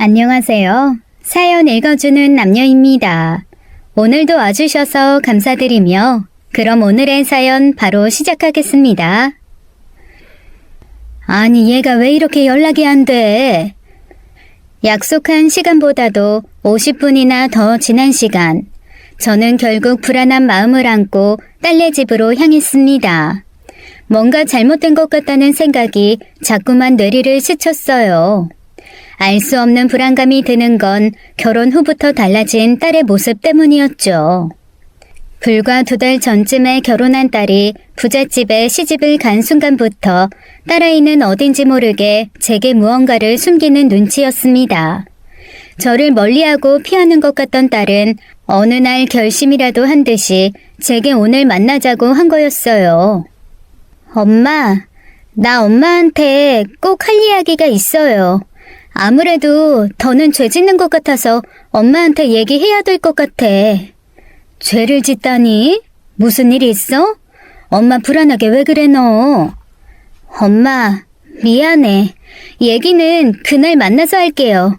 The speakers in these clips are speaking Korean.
안녕하세요. 사연 읽어주는 남녀입니다. 오늘도 와주셔서 감사드리며 그럼 오늘의 사연 바로 시작하겠습니다. 아니 얘가 왜 이렇게 연락이 안 돼? 약속한 시간보다도 50분이나 더 지난 시간, 저는 결국 불안한 마음을 안고 딸네 집으로 향했습니다. 뭔가 잘못된 것 같다는 생각이 자꾸만 뇌리를 스쳤어요. 알 수 없는 불안감이 드는 건 결혼 후부터 달라진 딸의 모습 때문이었죠. 불과 2달 전쯤에 결혼한 딸이 부잣집에 시집을 간 순간부터 딸아이는 어딘지 모르게 제게 무언가를 숨기는 눈치였습니다. 저를 멀리하고 피하는 것 같던 딸은 어느 날 결심이라도 한 듯이 제게 오늘 만나자고 한 거였어요. 엄마, 나 엄마한테 꼭 할 이야기가 있어요. 아무래도 더는 죄 짓는 것 같아서 엄마한테 얘기해야 될 것 같아. 죄를 짓다니? 무슨 일이 있어? 엄마 불안하게 왜 그래 너? 엄마, 미안해. 얘기는 그날 만나서 할게요.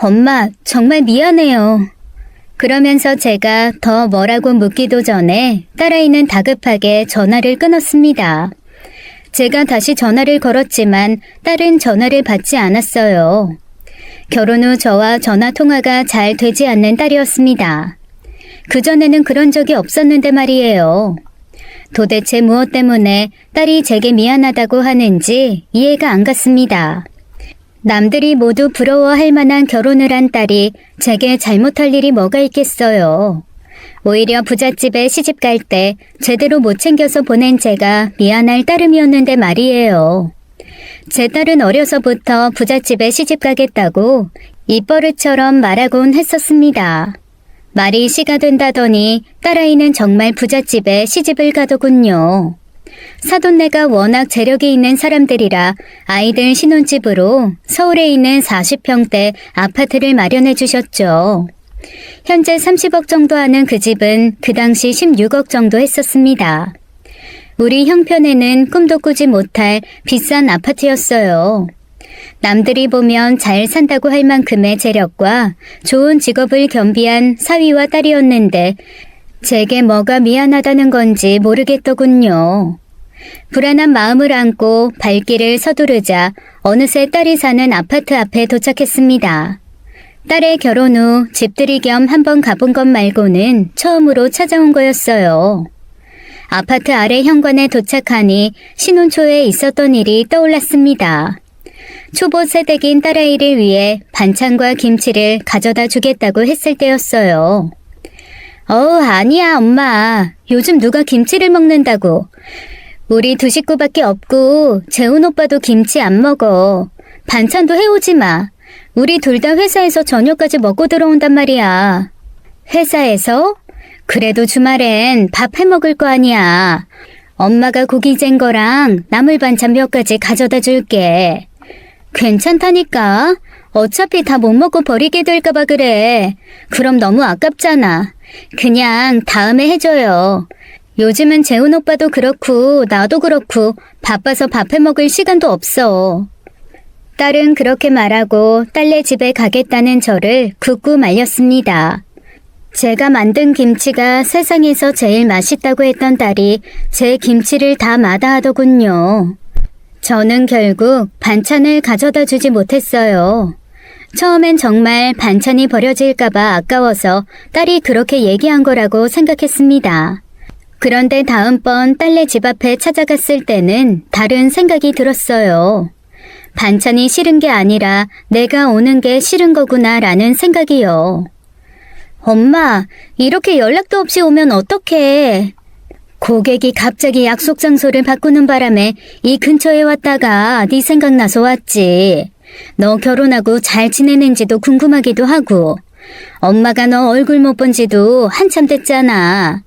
엄마, 정말 미안해요. 그러면서 제가 더 뭐라고 묻기도 전에 딸아이는 다급하게 전화를 끊었습니다. 제가 다시 전화를 걸었지만 딸은 전화를 받지 않았어요. 결혼 후 저와 전화 통화가 잘 되지 않는 딸이었습니다. 그전에는 그런 적이 없었는데 말이에요. 도대체 무엇 때문에 딸이 제게 미안하다고 하는지 이해가 안 갔습니다. 남들이 모두 부러워할 만한 결혼을 한 딸이 제게 잘못할 일이 뭐가 있겠어요. 오히려 부잣집에 시집 갈 때 제대로 못 챙겨서 보낸 제가 미안할 따름이었는데 말이에요. 제 딸은 어려서부터 부잣집에 시집 가겠다고 입버릇처럼 말하곤 했었습니다. 말이 시가 된다더니 딸아이는 정말 부잣집에 시집을 가더군요. 사돈네가 워낙 재력이 있는 사람들이라 아이들 신혼집으로 서울에 있는 40평대 아파트를 마련해 주셨죠. 현재 30억 정도 하는 그 집은 그 당시 16억 정도 했었습니다. 우리 형편에는 꿈도 꾸지 못할 비싼 아파트였어요. 남들이 보면 잘 산다고 할 만큼의 재력과 좋은 직업을 겸비한 사위와 딸이었는데 제게 뭐가 미안하다는 건지 모르겠더군요. 불안한 마음을 안고 발길을 서두르자 어느새 딸이 사는 아파트 앞에 도착했습니다. 딸의 결혼 후 집들이 겸 한번 가본 것 말고는 처음으로 찾아온 거였어요. 아파트 아래 현관에 도착하니 신혼 초에 있었던 일이 떠올랐습니다. 초보 세댁인 딸아이를 위해 반찬과 김치를 가져다 주겠다고 했을 때였어요. 아니야 엄마. 요즘 누가 김치를 먹는다고. 우리 2 식구밖에 없고 재훈 오빠도 김치 안 먹어. 반찬도 해오지 마. 우리 둘 다 회사에서 저녁까지 먹고 들어온단 말이야. 회사에서? 그래도 주말엔 밥 해먹을 거 아니야. 엄마가 고기 잰 거랑 나물 반찬 몇 가지 가져다 줄게. 괜찮다니까. 어차피 다 못 먹고 버리게 될까봐 그래. 그럼 너무 아깝잖아. 그냥 다음에 해줘요. 요즘은 재훈 오빠도 그렇고 나도 그렇고 바빠서 밥 해먹을 시간도 없어. 딸은 그렇게 말하고 딸네 집에 가겠다는 저를 굳고 말렸습니다. 제가 만든 김치가 세상에서 제일 맛있다고 했던 딸이 제 김치를 다 마다하더군요. 저는 결국 반찬을 가져다 주지 못했어요. 처음엔 정말 반찬이 버려질까봐 아까워서 딸이 그렇게 얘기한 거라고 생각했습니다. 그런데 다음번 딸네 집 앞에 찾아갔을 때는 다른 생각이 들었어요. 반찬이 싫은 게 아니라 내가 오는 게 싫은 거구나라는 생각이요. 엄마, 이렇게 연락도 없이 오면 어떡해. 고객이 갑자기 약속 장소를 바꾸는 바람에 이 근처에 왔다가 네 생각나서 왔지. 너 결혼하고 잘 지내는지도 궁금하기도 하고. 엄마가 너 얼굴 못 본 지도 한참 됐잖아.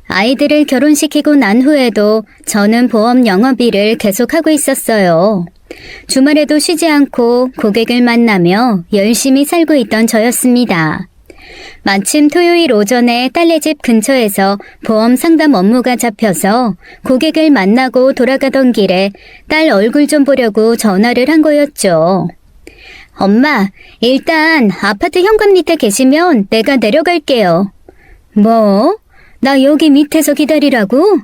아이들을 결혼시키고 난 후에도 저는 보험 영업일을 계속하고 있었어요. 주말에도 쉬지 않고 고객을 만나며 열심히 살고 있던 저였습니다. 마침 토요일 오전에 딸네 집 근처에서 보험 상담 업무가 잡혀서 고객을 만나고 돌아가던 길에 딸 얼굴 좀 보려고 전화를 한 거였죠. 엄마, 일단 아파트 현관 밑에 계시면 내가 내려갈게요. 뭐? 나 여기 밑에서 기다리라고?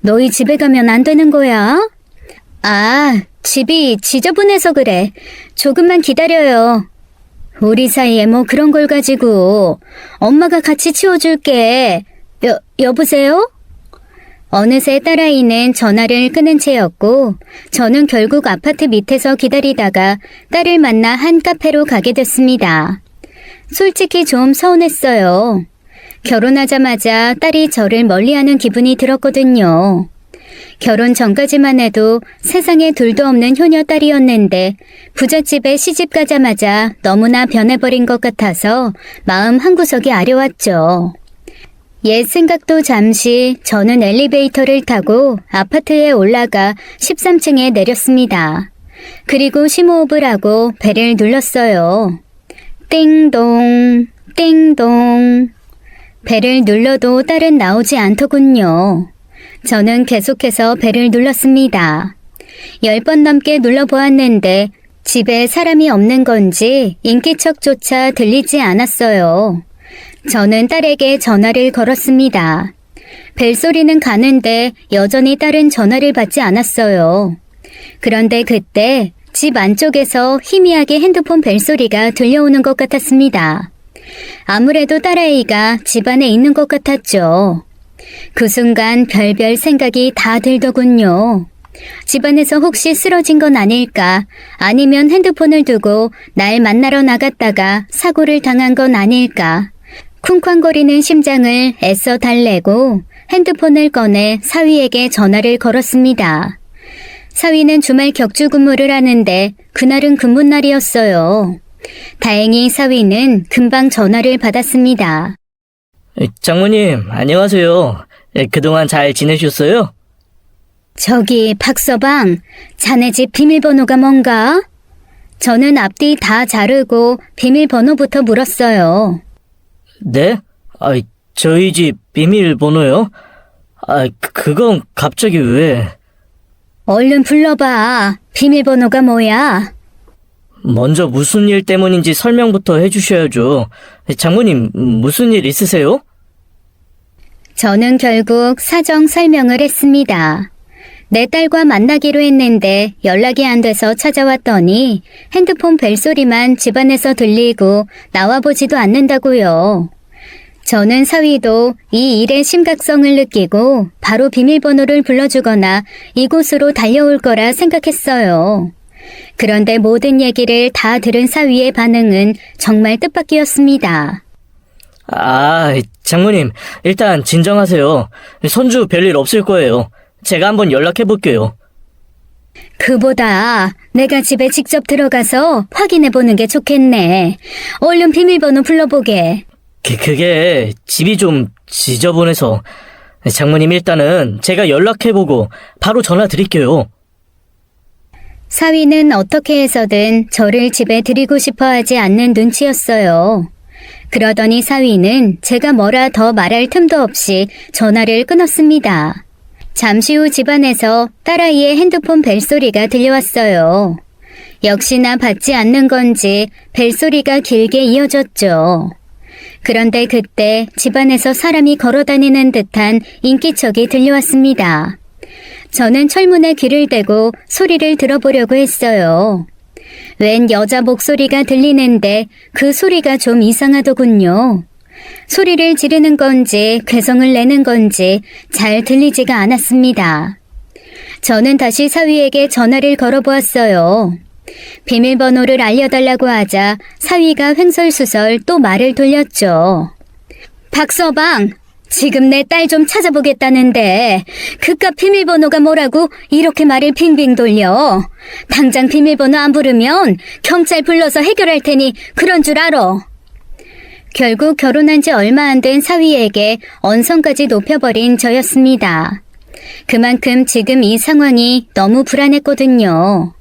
너희 집에 가면 안 되는 거야? 아, 집이 지저분해서 그래. 조금만 기다려요. 우리 사이에 뭐 그런 걸 가지고 엄마가 같이 치워줄게. 여보세요? 어느새 딸아이는 전화를 끊은 채였고 저는 결국 아파트 밑에서 기다리다가 딸을 만나 한 카페로 가게 됐습니다. 솔직히 좀 서운했어요. 결혼하자마자 딸이 저를 멀리하는 기분이 들었거든요. 결혼 전까지만 해도 세상에 둘도 없는 효녀 딸이었는데 부잣집에 시집 가자마자 너무나 변해버린 것 같아서 마음 한구석이 아려왔죠. 옛 생각도 잠시 저는 엘리베이터를 타고 아파트에 올라가 13층에 내렸습니다. 그리고 심호흡을 하고 벨을 눌렀어요. 띵동, 띵동. 벨을 눌러도 딸은 나오지 않더군요. 저는 계속해서 벨을 눌렀습니다. 10번 넘게 눌러보았는데 집에 사람이 없는 건지 인기척조차 들리지 않았어요. 저는 딸에게 전화를 걸었습니다. 벨소리는 가는데 여전히 딸은 전화를 받지 않았어요. 그런데 그때 집 안쪽에서 희미하게 핸드폰 벨소리가 들려오는 것 같았습니다. 아무래도 딸아이가 집 안에 있는 것 같았죠. 그 순간 별별 생각이 다 들더군요. 집안에서 혹시 쓰러진 건 아닐까? 아니면 핸드폰을 두고 날 만나러 나갔다가 사고를 당한 건 아닐까? 쿵쾅거리는 심장을 애써 달래고 핸드폰을 꺼내 사위에게 전화를 걸었습니다. 사위는 주말 격주 근무를 하는데 그날은 근무날이었어요. 다행히 사위는 금방 전화를 받았습니다. 장모님, 안녕하세요. 그동안 잘 지내셨어요? 저기 박서방, 자네 집 비밀번호가 뭔가? 저는 앞뒤 다 자르고 비밀번호부터 물었어요. 네? 저희 집 비밀번호요? 그건 갑자기 왜? 얼른 불러봐. 비밀번호가 뭐야? 먼저 무슨 일 때문인지 설명부터 해주셔야죠. 장모님, 무슨 일 있으세요? 저는 결국 사정 설명을 했습니다. 내 딸과 만나기로 했는데 연락이 안 돼서 찾아왔더니 핸드폰 벨소리만 집안에서 들리고 나와보지도 않는다고요. 저는 사위도 이 일의 심각성을 느끼고 바로 비밀번호를 불러주거나 이곳으로 달려올 거라 생각했어요. 그런데 모든 얘기를 다 들은 사위의 반응은 정말 뜻밖이었습니다. 장모님, 일단 진정하세요. 손주 별일 없을 거예요. 제가 한번 연락해볼게요. 그보다 내가 집에 직접 들어가서 확인해보는 게 좋겠네. 얼른 비밀번호 불러보게. 그게 집이 좀 지저분해서. 장모님, 일단은 제가 연락해보고 바로 전화 드릴게요. 사위는 어떻게 해서든 저를 집에 들이고 싶어 하지 않는 눈치였어요. 그러더니 사위는 제가 뭐라 더 말할 틈도 없이 전화를 끊었습니다. 잠시 후 집안에서 딸아이의 핸드폰 벨소리가 들려왔어요. 역시나 받지 않는 건지 벨소리가 길게 이어졌죠. 그런데 그때 집안에서 사람이 걸어다니는 듯한 인기척이 들려왔습니다. 저는 철문에 귀를 대고 소리를 들어보려고 했어요. 웬 여자 목소리가 들리는데 그 소리가 좀 이상하더군요. 소리를 지르는 건지 괴성을 내는 건지 잘 들리지가 않았습니다. 저는 다시 사위에게 전화를 걸어보았어요. 비밀번호를 알려달라고 하자 사위가 횡설수설 또 말을 돌렸죠. 박서방, 지금 내 딸 좀 찾아보겠다는데 그깟 비밀번호가 뭐라고 이렇게 말을 빙빙 돌려. 당장 비밀번호 안 부르면 경찰 불러서 해결할 테니 그런 줄 알아. 결국 결혼한 지 얼마 안 된 사위에게 언성까지 높여버린 저였습니다. 그만큼 지금 이 상황이 너무 불안했거든요.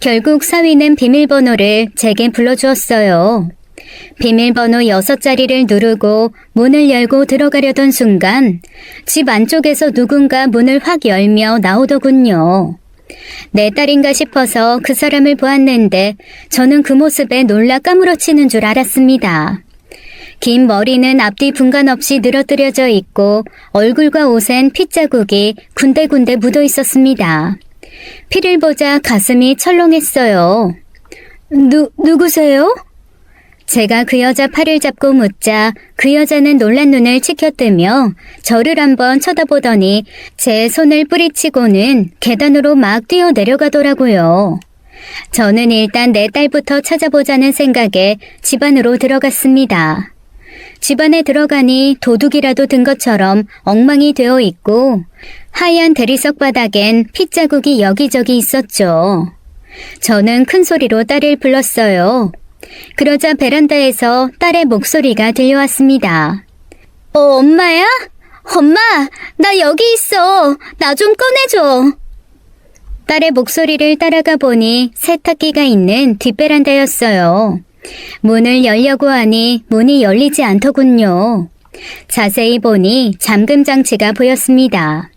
결국 사위는 비밀번호를 제게 불러주었어요. 비밀번호 6자리를 누르고 문을 열고 들어가려던 순간 집 안쪽에서 누군가 문을 확 열며 나오더군요. 내 딸인가 싶어서 그 사람을 보았는데 저는 그 모습에 놀라 까무러치는 줄 알았습니다. 긴 머리는 앞뒤 분간 없이 늘어뜨려져 있고 얼굴과 옷엔 핏자국이 군데군데 묻어 있었습니다. 피를 보자 가슴이 철렁했어요. 누구세요? 제가 그 여자 팔을 잡고 묻자 그 여자는 놀란 눈을 치켜뜨며 저를 한번 쳐다보더니 제 손을 뿌리치고는 계단으로 막 뛰어 내려가더라고요. 저는 일단 내 딸부터 찾아보자는 생각에 집 안으로 들어갔습니다. 집 안에 들어가니 도둑이라도 든 것처럼 엉망이 되어 있고 하얀 대리석 바닥엔 핏자국이 여기저기 있었죠. 저는 큰 소리로 딸을 불렀어요. 그러자 베란다에서 딸의 목소리가 들려왔습니다. 엄마야? 엄마, 나 여기 있어. 나 좀 꺼내줘. 딸의 목소리를 따라가 보니 세탁기가 있는 뒷베란다였어요. 문을 열려고 하니 문이 열리지 않더군요. 자세히 보니 잠금 장치가 보였습니다.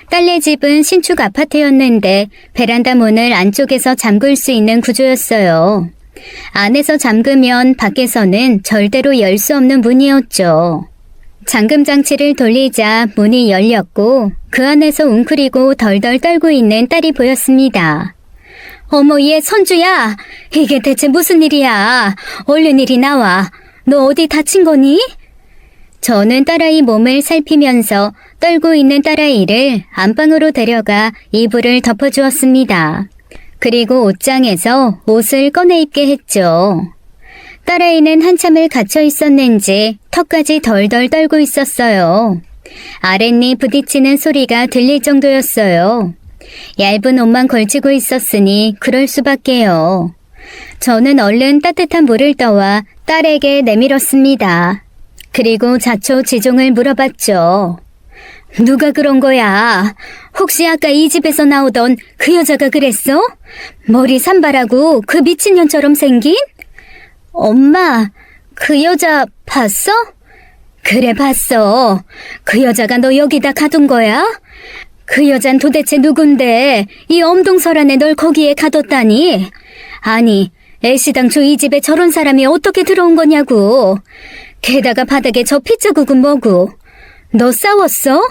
딸네 집은 신축 아파트였는데 베란다 문을 안쪽에서 잠글 수 있는 구조였어요. 안에서 잠그면 밖에서는 절대로 열 수 없는 문이었죠. 잠금 장치를 돌리자 문이 열렸고 그 안에서 웅크리고 덜덜 떨고 있는 딸이 보였습니다. 어머, 얘 선주야. 이게 대체 무슨 일이야. 얼른 이리 나와. 너 어디 다친 거니? 저는 딸아이 몸을 살피면서 떨고 있는 딸아이를 안방으로 데려가 이불을 덮어주었습니다. 그리고 옷장에서 옷을 꺼내 입게 했죠. 딸아이는 한참을 갇혀 있었는지 턱까지 덜덜 떨고 있었어요. 아랫니 부딪히는 소리가 들릴 정도였어요. 얇은 옷만 걸치고 있었으니 그럴 수밖에요. 저는 얼른 따뜻한 물을 떠와 딸에게 내밀었습니다. 그리고 자초지종을 물어봤죠. 누가 그런 거야? 혹시 아까 이 집에서 나오던 그 여자가 그랬어? 머리 산발하고 그 미친년처럼 생긴? 엄마, 그 여자 봤어? 그래, 봤어. 그 여자가 너 여기다 가둔 거야? 그 여잔 도대체 누군데 이 엄동설안에 널 거기에 가뒀다니? 아니, 애시당초 이 집에 저런 사람이 어떻게 들어온 거냐고. 게다가 바닥에 저 핏자국은 뭐고? 너 싸웠어?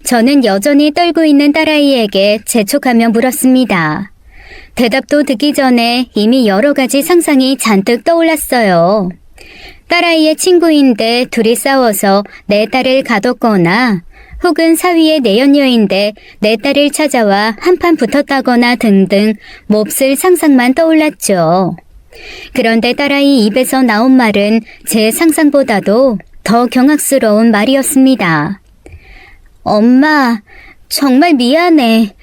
저는 여전히 떨고 있는 딸아이에게 재촉하며 물었습니다. 대답도 듣기 전에 이미 여러 가지 상상이 잔뜩 떠올랐어요. 딸아이의 친구인데 둘이 싸워서 내 딸을 가뒀거나 혹은 사위의 내연녀인데 내 딸을 찾아와 한판 붙었다거나 등등 몹쓸 상상만 떠올랐죠. 그런데 딸아이 입에서 나온 말은 제 상상보다도 더 경악스러운 말이었습니다. 엄마, 정말 미안해.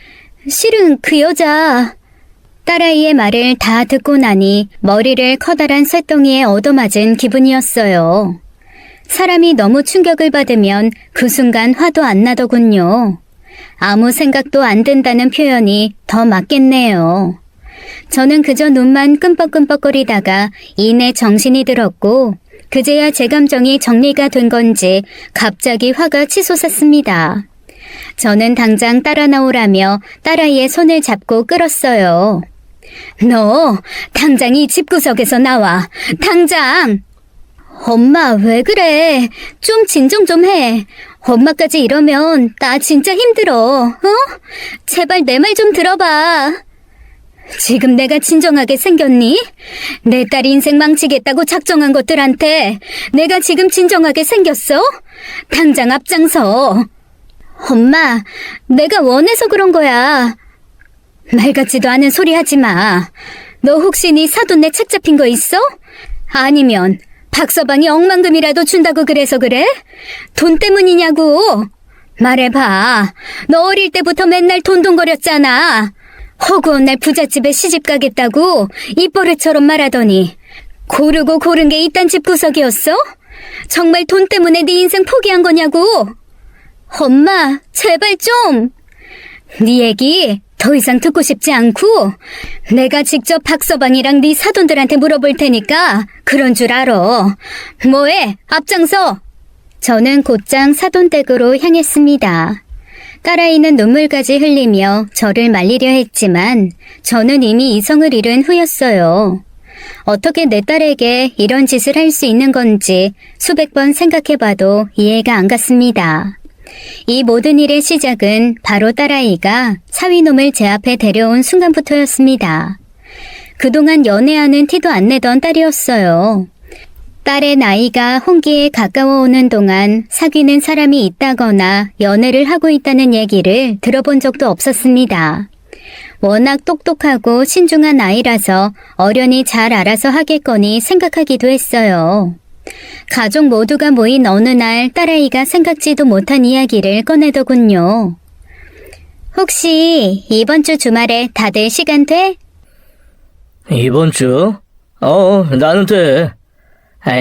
실은 그 여자... 딸아이의 말을 다 듣고 나니 머리를 커다란 쇳덩이에 얻어맞은 기분이었어요. 사람이 너무 충격을 받으면 그 순간 화도 안 나더군요. 아무 생각도 안 든다는 표현이 더 맞겠네요. 저는 그저 눈만 끔뻑끔뻑거리다가 이내 정신이 들었고 그제야 제 감정이 정리가 된 건지 갑자기 화가 치솟았습니다. 저는 당장 따라 나오라며 딸아이의 손을 잡고 끌었어요. 너 당장 이 집구석에서 나와. 당장! 엄마, 왜 그래? 좀 진정 좀 해. 엄마까지 이러면 나 진짜 힘들어. 어? 제발 내 말 좀 들어봐. 지금 내가 진정하게 생겼니? 내 딸 인생 망치겠다고 작정한 것들한테 내가 지금 진정하게 생겼어? 당장 앞장서. 엄마, 내가 원해서 그런 거야. 말 같지도 않은 소리 하지 마. 너 혹시 네 사돈 내 책 잡힌 거 있어? 아니면 박서방이 억만금이라도 준다고 그래서 그래? 돈 때문이냐고. 말해봐. 너 어릴 때부터 맨날 돈돈거렸잖아. 허구한 날 부잣집에 시집 가겠다고 입버릇처럼 말하더니 고르고 고른 게 이딴 집구석이었어? 정말 돈 때문에 네 인생 포기한 거냐고. 엄마, 제발 좀. 네 얘기 더 이상 듣고 싶지 않고 내가 직접 박서방이랑 네 사돈들한테 물어볼 테니까 그런 줄 알아. 뭐해? 앞장서. 저는 곧장 사돈댁으로 향했습니다. 딸아이는 눈물까지 흘리며 저를 말리려 했지만 저는 이미 이성을 잃은 후였어요. 어떻게 내 딸에게 이런 짓을 할 수 있는 건지 수백 번 생각해봐도 이해가 안 갔습니다. 이 모든 일의 시작은 바로 딸아이가 사위놈을 제 앞에 데려온 순간부터였습니다. 그동안 연애하는 티도 안 내던 딸이었어요. 딸의 나이가 홍기에 가까워오는 동안 사귀는 사람이 있다거나 연애를 하고 있다는 얘기를 들어본 적도 없었습니다. 워낙 똑똑하고 신중한 아이라서 어련히 잘 알아서 하겠거니 생각하기도 했어요. 가족 모두가 모인 어느 날 딸아이가 생각지도 못한 이야기를 꺼내더군요. 혹시 이번 주 주말에 다들 시간 돼? 이번 주? 나는 돼.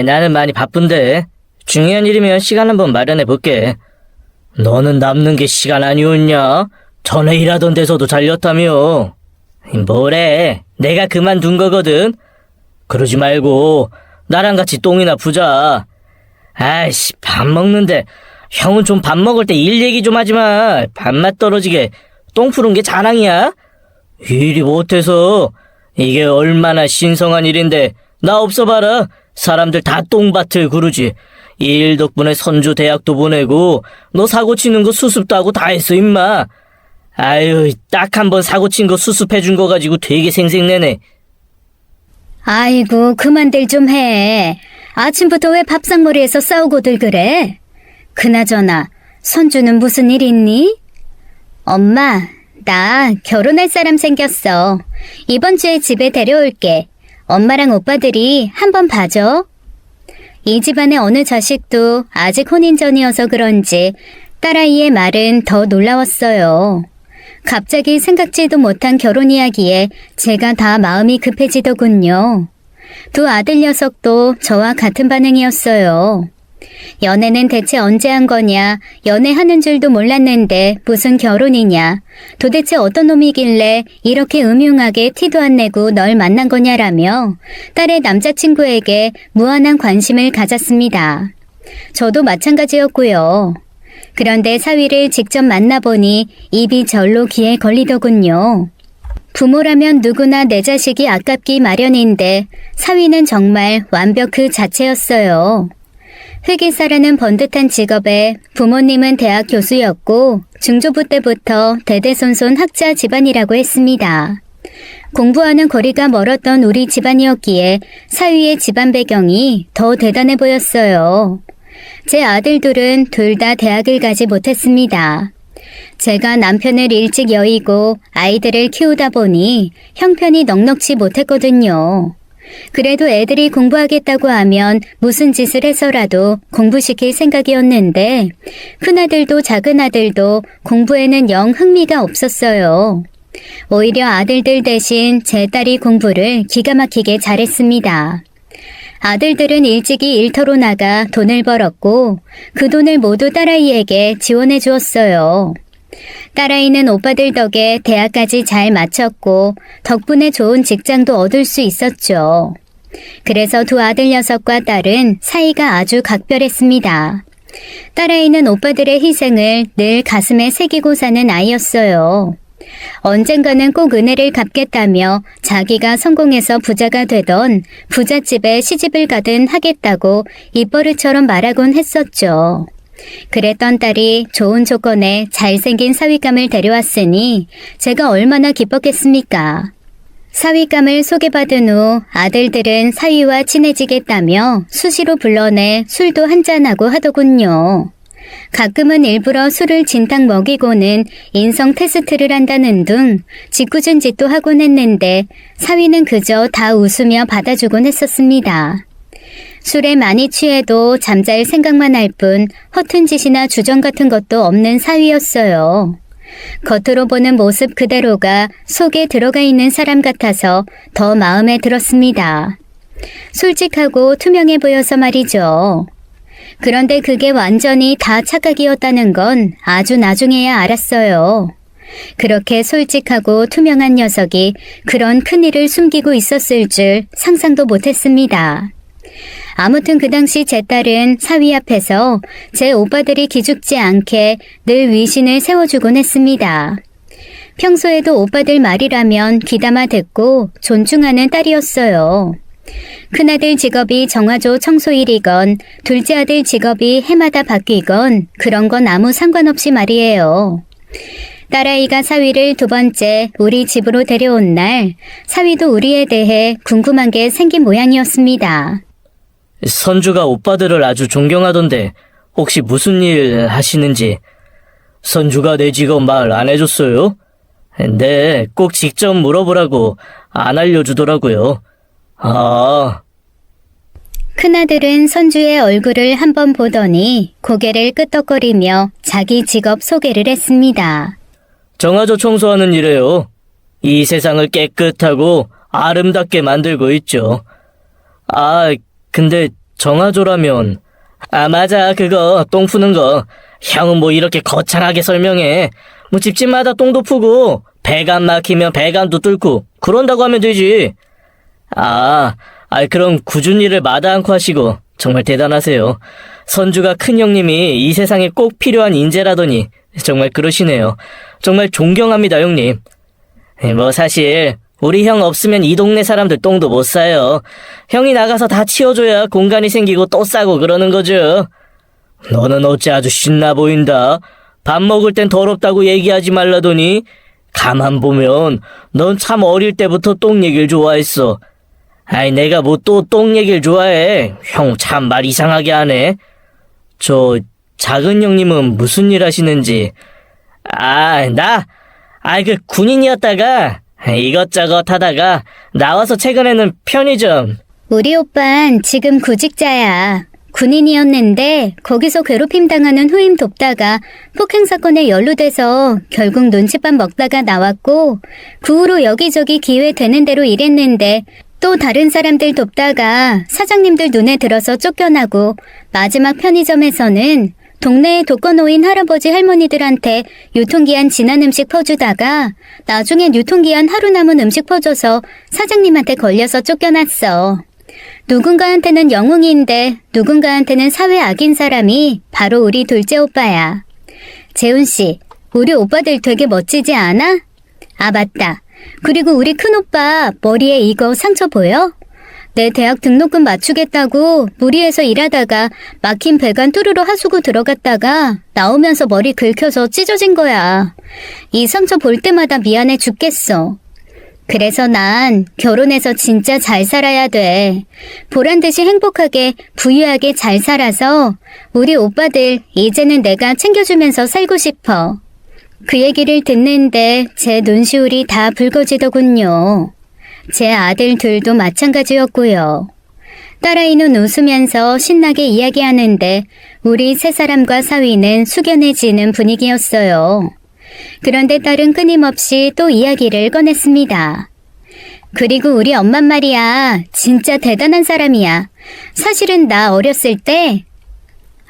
나는 많이 바쁜데 중요한 일이면 시간 한번 마련해 볼게. 너는 남는 게 시간 아니었냐? 전에 일하던 데서도 잘렸다며. 뭐래, 내가 그만둔 거거든. 그러지 말고 나랑 같이 똥이나 푸자. 아이씨, 밥 먹는데 형은 좀 밥 먹을 때 일 얘기 좀 하지 마. 밥맛 떨어지게 똥 푸는 게 자랑이야? 일이 못해서. 이게 얼마나 신성한 일인데 나 없어 봐라. 사람들 다 똥밭을 구르지. 이 일 덕분에 선주 대학도 보내고 너 사고 치는 거 수습도 하고 다 했어 임마. 아유, 딱 한 번 사고 친 거 수습해준 거 가지고 되게 생색내네. 아이고, 그만들 좀 해. 아침부터 왜 밥상머리에서 싸우고들 그래? 그나저나 선주는 무슨 일 있니? 엄마, 나 결혼할 사람 생겼어. 이번 주에 집에 데려올게. 엄마랑 오빠들이 한번 봐줘. 이 집안의 어느 자식도 아직 혼인 전이어서 그런지 딸아이의 말은 더 놀라웠어요. 갑자기 생각지도 못한 결혼 이야기에 제가 다 마음이 급해지더군요. 두 아들 녀석도 저와 같은 반응이었어요. 연애는 대체 언제 한 거냐, 연애하는 줄도 몰랐는데 무슨 결혼이냐, 도대체 어떤 놈이길래 이렇게 음흉하게 티도 안 내고 널 만난 거냐라며 딸의 남자친구에게 무한한 관심을 가졌습니다. 저도 마찬가지였고요. 그런데 사위를 직접 만나보니 입이 절로 귀에 걸리더군요. 부모라면 누구나 내 자식이 아깝기 마련인데 사위는 정말 완벽 그 자체였어요. 회계사라는 번듯한 직업에 부모님은 대학 교수였고 중조부 때부터 대대손손 학자 집안이라고 했습니다. 공부하는 거리가 멀었던 우리 집안이었기에 사위의 집안 배경이 더 대단해 보였어요. 제 아들들은 둘 다 대학을 가지 못했습니다. 제가 남편을 일찍 여의고 아이들을 키우다 보니 형편이 넉넉지 못했거든요. 그래도 애들이 공부하겠다고 하면 무슨 짓을 해서라도 공부시킬 생각이었는데 큰아들도 작은아들도 공부에는 영 흥미가 없었어요. 오히려 아들들 대신 제 딸이 공부를 기가 막히게 잘했습니다. 아들들은 일찍이 일터로 나가 돈을 벌었고 그 돈을 모두 딸아이에게 지원해 주었어요. 딸아이는 오빠들 덕에 대학까지 잘 마쳤고 덕분에 좋은 직장도 얻을 수 있었죠. 그래서 두 아들 녀석과 딸은 사이가 아주 각별했습니다. 딸아이는 오빠들의 희생을 늘 가슴에 새기고 사는 아이였어요. 언젠가는 꼭 은혜를 갚겠다며 자기가 성공해서 부자가 되던 부잣집에 시집을 가든 하겠다고 입버릇처럼 말하곤 했었죠. 그랬던 딸이 좋은 조건에 잘생긴 사윗감을 데려왔으니 제가 얼마나 기뻤겠습니까? 사윗감을 소개받은 후 아들들은 사위와 친해지겠다며 수시로 불러내 술도 한잔하고 하더군요. 가끔은 일부러 술을 진탕 먹이고는 인성 테스트를 한다는 등 짓궂은 짓도 하곤 했는데 사위는 그저 다 웃으며 받아주곤 했었습니다. 술에 많이 취해도 잠잘 생각만 할 뿐 허튼 짓이나 주정 같은 것도 없는 사위였어요. 겉으로 보는 모습 그대로가 속에 들어가 있는 사람 같아서 더 마음에 들었습니다. 솔직하고 투명해 보여서 말이죠. 그런데 그게 완전히 다 착각이었다는 건 아주 나중에야 알았어요. 그렇게 솔직하고 투명한 녀석이 그런 큰일을 숨기고 있었을 줄 상상도 못했습니다. 아무튼 그 당시 제 딸은 사위 앞에서 제 오빠들이 기죽지 않게 늘 위신을 세워주곤 했습니다. 평소에도 오빠들 말이라면 귀담아 듣고 존중하는 딸이었어요. 큰아들 직업이 정화조 청소일이건 둘째 아들 직업이 해마다 바뀌건 그런 건 아무 상관없이 말이에요. 딸아이가 사위를 두 번째 우리 집으로 데려온 날 사위도 우리에 대해 궁금한 게 생긴 모양이었습니다. 선주가 오빠들을 아주 존경하던데 혹시 무슨 일 하시는지. 선주가 내 직업 말 안 해줬어요? 네, 꼭 직접 물어보라고 안 알려주더라고요. 아, 큰아들은 선주의 얼굴을 한번 보더니 고개를 끄덕거리며 자기 직업 소개를 했습니다. 정화조 청소하는 일에요. 이 세상을 깨끗하고 아름답게 만들고 있죠. 아, 근데 정화조라면... 아, 맞아, 그거 똥 푸는 거. 형은 뭐 이렇게 거창하게 설명해. 뭐 집집마다 똥도 푸고 배관 막히면 배관도 뚫고 그런다고 하면 되지. 그럼 꾸준히 일을 마다 않고 하시고 정말 대단하세요. 선주가 큰형님이 이 세상에 꼭 필요한 인재라더니 정말 그러시네요. 정말 존경합니다, 형님. 뭐 사실 우리 형 없으면 이 동네 사람들 똥도 못 싸요. 형이 나가서 다 치워줘야 공간이 생기고 또 싸고 그러는 거죠. 너는 어째 아주 신나 보인다. 밥 먹을 땐 더럽다고 얘기하지 말라더니 가만 보면 넌 참 어릴 때부터 똥 얘기를 좋아했어. 아이, 내가 뭐 또 똥 얘기를 좋아해. 형 참 말 이상하게 하네. 저 작은 형님은 무슨 일 하시는지. 그 군인이었다가 이것저것 하다가 나와서 최근에는 편의점. 우리 오빤 지금 구직자야. 군인이었는데 거기서 괴롭힘 당하는 후임 돕다가 폭행 사건에 연루돼서 결국 눈칫밥 먹다가 나왔고 그 후로 여기저기 기회 되는 대로 일했는데 또 다른 사람들 돕다가 사장님들 눈에 들어서 쫓겨나고 마지막 편의점에서는 동네에 독거노인 할아버지 할머니들한테 유통기한 지난 음식 퍼주다가 나중엔 유통기한 하루 남은 음식 퍼줘서 사장님한테 걸려서 쫓겨났어. 누군가한테는 영웅인데 누군가한테는 사회 악인 사람이 바로 우리 둘째 오빠야. 재훈씨, 우리 오빠들 되게 멋지지 않아? 아, 맞다. 그리고 우리 큰오빠 머리에 이거 상처 보여? 내 대학 등록금 맞추겠다고 무리해서 일하다가 막힌 배관 뚜루루 하수구 들어갔다가 나오면서 머리 긁혀서 찢어진 거야. 이 상처 볼 때마다 미안해 죽겠어. 그래서 난 결혼해서 진짜 잘 살아야 돼. 보란듯이 행복하게 부유하게 잘 살아서 우리 오빠들 이제는 내가 챙겨주면서 살고 싶어. 그 얘기를 듣는데 제 눈시울이 다 붉어지더군요. 제 아들 둘도 마찬가지였고요. 딸아이는 웃으면서 신나게 이야기하는데 우리 세 사람과 사위는 숙연해지는 분위기였어요. 그런데 딸은 끊임없이 또 이야기를 꺼냈습니다. 그리고 우리 엄만 말이야, 진짜 대단한 사람이야. 사실은 나 어렸을 때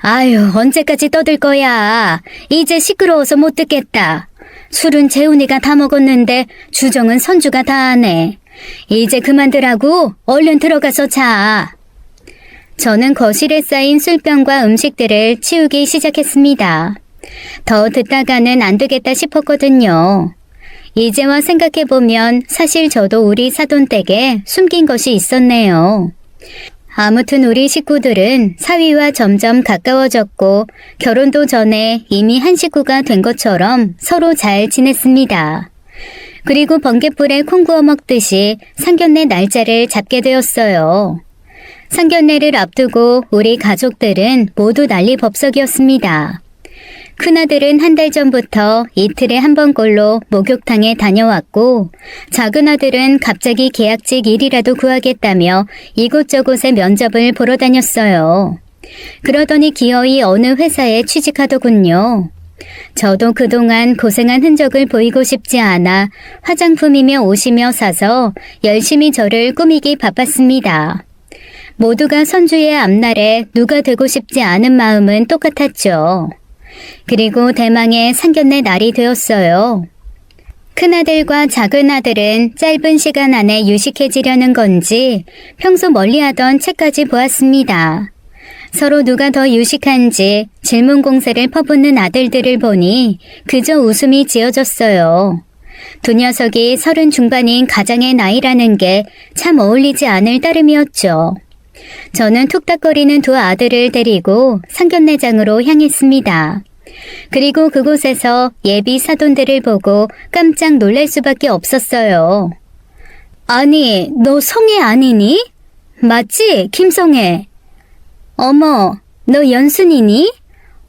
아유, 언제까지 떠들 거야. 이제 시끄러워서 못 듣겠다. 술은 재훈이가 다 먹었는데 주정은 선주가 다 하네. 이제 그만두라고 얼른 들어가서 자. 저는 거실에 쌓인 술병과 음식들을 치우기 시작했습니다. 더 듣다가는 안 되겠다 싶었거든요. 이제와 생각해보면 사실 저도 우리 사돈댁에 숨긴 것이 있었네요. 아무튼 우리 식구들은 사위와 점점 가까워졌고 결혼도 전에 이미 한 식구가 된 것처럼 서로 잘 지냈습니다. 그리고 번갯불에 콩 구워 먹듯이 상견례 날짜를 잡게 되었어요. 상견례를 앞두고 우리 가족들은 모두 난리법석이었습니다. 큰아들은 한 달 전부터 이틀에 한 번꼴로 목욕탕에 다녀왔고 작은아들은 갑자기 계약직 일이라도 구하겠다며 이곳저곳에 면접을 보러 다녔어요. 그러더니 기어이 어느 회사에 취직하더군요. 저도 그동안 고생한 흔적을 보이고 싶지 않아 화장품이며 옷이며 사서 열심히 저를 꾸미기 바빴습니다. 모두가 선주의 앞날에 누가 되고 싶지 않은 마음은 똑같았죠. 그리고 대망의 상견례 날이 되었어요. 큰아들과 작은아들은 짧은 시간 안에 유식해지려는 건지 평소 멀리하던 책까지 보았습니다. 서로 누가 더 유식한지 질문 공세를 퍼붓는 아들들을 보니 그저 웃음이 지어졌어요. 두 녀석이 30 중반인 가장의 나이라는 게 참 어울리지 않을 따름이었죠. 저는 툭닥거리는 두 아들을 데리고 상견례장으로 향했습니다. 그리고 그곳에서 예비 사돈들을 보고 깜짝 놀랄 수밖에 없었어요. 아니, 너 성애 아니니? 맞지, 김성애? 어머, 너 연순이니?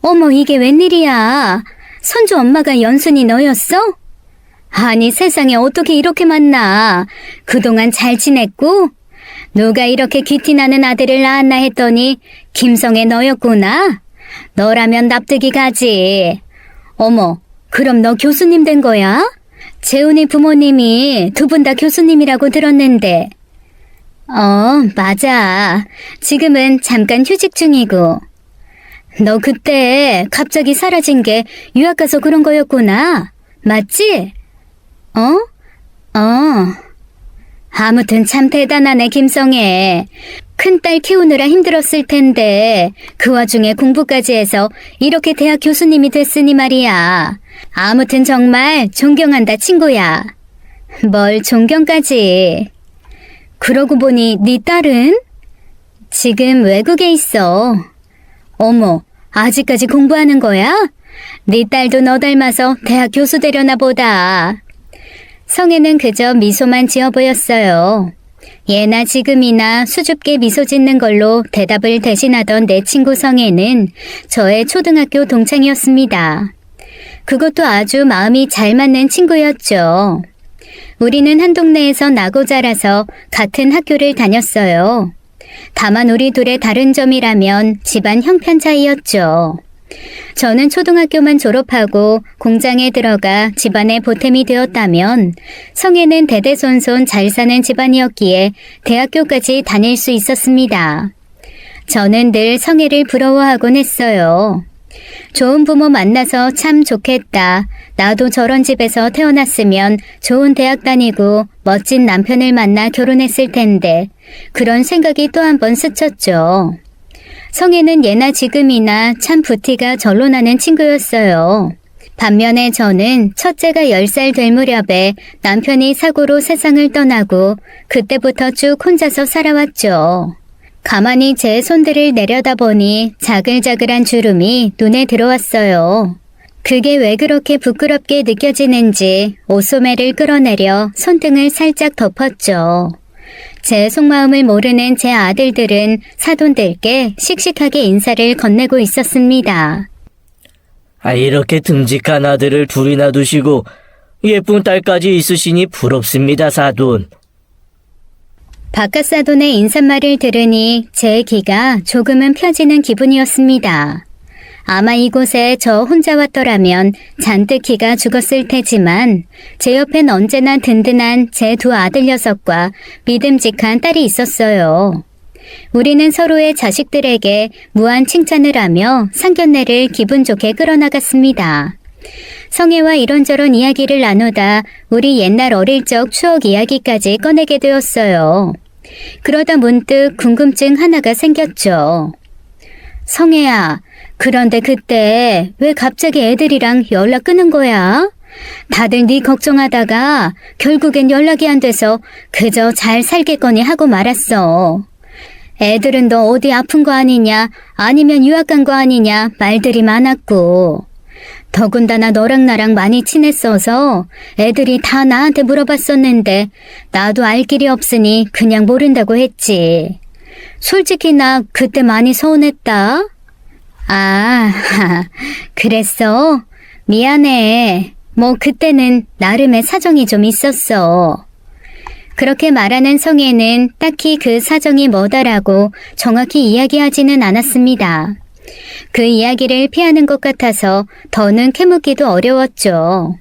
어머, 이게 웬일이야? 선주 엄마가 연순이 너였어? 아니, 세상에 어떻게 이렇게 만나? 그동안 잘 지냈고? 누가 이렇게 귀티나는 아들을 낳았나 했더니 김성애 너였구나? 너라면 납득이 가지. 어머, 그럼 너 교수님 된 거야? 재훈이 부모님이 두 분 다 교수님이라고 들었는데. 맞아. 지금은 잠깐 휴직 중이고. 너 그때 갑자기 사라진 게 유학 가서 그런 거였구나. 맞지? 아무튼 참 대단하네, 김성애. 큰딸 키우느라 힘들었을 텐데 그 와중에 공부까지 해서 이렇게 대학 교수님이 됐으니 말이야. 아무튼 정말 존경한다, 친구야. 뭘 존경까지. 그러고 보니 네 딸은? 지금 외국에 있어. 어머, 아직까지 공부하는 거야? 네 딸도 너 닮아서 대학 교수 되려나 보다. 성애는 그저 미소만 지어 보였어요. 예나 지금이나 수줍게 미소 짓는 걸로 대답을 대신하던 내 친구 성애는 저의 초등학교 동창이었습니다. 그것도 아주 마음이 잘 맞는 친구였죠. 우리는 한 동네에서 나고 자라서 같은 학교를 다녔어요. 다만 우리 둘의 다른 점이라면 집안 형편 차이였죠. 저는 초등학교만 졸업하고 공장에 들어가 집안의 보탬이 되었다면 성애는 대대손손 잘 사는 집안이었기에 대학교까지 다닐 수 있었습니다. 저는 늘 성애를 부러워하곤 했어요. 좋은 부모 만나서 참 좋겠다. 나도 저런 집에서 태어났으면 좋은 대학 다니고 멋진 남편을 만나 결혼했을 텐데 그런 생각이 또 한 번 스쳤죠. 성애는 예나 지금이나 참 부티가 절로 나는 친구였어요. 반면에 저는 첫째가 10살 될 무렵에 남편이 사고로 세상을 떠나고 그때부터 쭉 혼자서 살아왔죠. 가만히 제 손들을 내려다보니 자글자글한 주름이 눈에 들어왔어요. 그게 왜 그렇게 부끄럽게 느껴지는지 옷소매를 끌어내려 손등을 살짝 덮었죠. 제 속마음을 모르는 제 아들들은 사돈들께 씩씩하게 인사를 건네고 있었습니다. 이렇게 듬직한 아들을 둘이나 두시고 예쁜 딸까지 있으시니 부럽습니다, 사돈. 바깥 사돈의 인사말을 들으니 제 기가 조금은 펴지는 기분이었습니다. 아마 이곳에 저 혼자 왔더라면 잔뜩 기가 죽었을 테지만 제 옆엔 언제나 든든한 제 두 아들 녀석과 믿음직한 딸이 있었어요. 우리는 서로의 자식들에게 무한 칭찬을 하며 상견례를 기분 좋게 끌어나갔습니다. 성애와 이런저런 이야기를 나누다 우리 옛날 어릴 적 추억 이야기까지 꺼내게 되었어요. 그러다 문득 궁금증 하나가 생겼죠. 성애야, 그런데 그때 왜 갑자기 애들이랑 연락 끊은 거야? 다들 네 걱정하다가 결국엔 연락이 안 돼서 그저 잘 살겠거니 하고 말았어. 애들은 너 어디 아픈 거 아니냐, 아니면 유학 간 거 아니냐 말들이 많았고. 더군다나 너랑 나랑 많이 친했어서 애들이 다 나한테 물어봤었는데 나도 알 길이 없으니 그냥 모른다고 했지. 솔직히 나 그때 많이 서운했다. 아, 그랬어? 미안해. 뭐 그때는 나름의 사정이 좀 있었어. 그렇게 말하는 성애는 딱히 그 사정이 뭐다라고 정확히 이야기하지는 않았습니다. 그 이야기를 피하는 것 같아서 더는 캐묻기도 어려웠죠.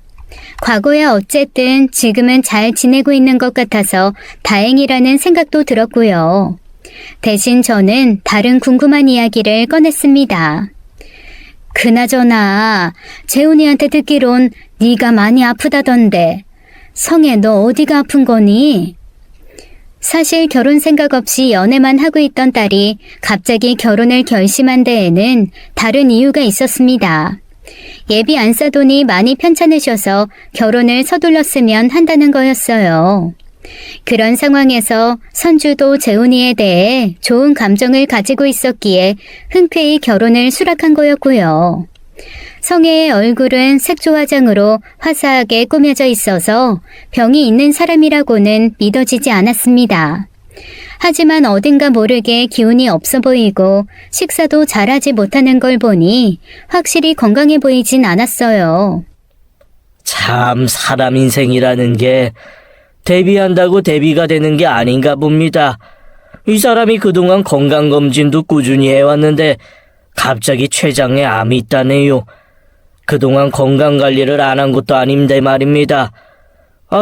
과거야 어쨌든 지금은 잘 지내고 있는 것 같아서 다행이라는 생각도 들었고요. 대신 저는 다른 궁금한 이야기를 꺼냈습니다. 그나저나 재훈이한테 듣기론 네가 많이 아프다던데 성애, 너 어디가 아픈 거니? 사실 결혼 생각 없이 연애만 하고 있던 딸이 갑자기 결혼을 결심한 데에는 다른 이유가 있었습니다. 예비 안사돈이 많이 편찮으셔서 결혼을 서둘렀으면 한다는 거였어요. 그런 상황에서 선주도 재훈이에 대해 좋은 감정을 가지고 있었기에 흔쾌히 결혼을 수락한 거였고요. 성애의 얼굴은 색조 화장으로 화사하게 꾸며져 있어서 병이 있는 사람이라고는 믿어지지 않았습니다. 하지만 어딘가 모르게 기운이 없어 보이고 식사도 잘하지 못하는 걸 보니 확실히 건강해 보이진 않았어요. 참 사람 인생이라는 게 데뷔한다고 데뷔가 되는 게 아닌가 봅니다. 이 사람이 그동안 건강검진도 꾸준히 해왔는데 갑자기 췌장에 암이 있다네요. 그동안 건강관리를 안 한 것도 아닌데 말입니다.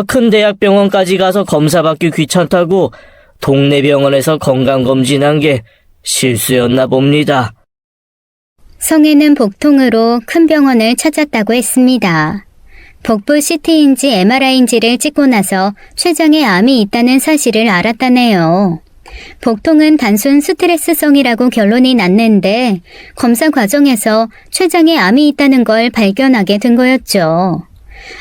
큰 대학병원까지 가서 검사받기 귀찮다고 동네 병원에서 건강검진한 게 실수였나 봅니다. 성애는 복통으로 큰 병원을 찾았다고 했습니다. 복부 CT인지 MRI인지를 찍고 나서 췌장에 암이 있다는 사실을 알았다네요. 복통은 단순 스트레스성이라고 결론이 났는데 검사 과정에서 췌장에 암이 있다는 걸 발견하게 된 거였죠.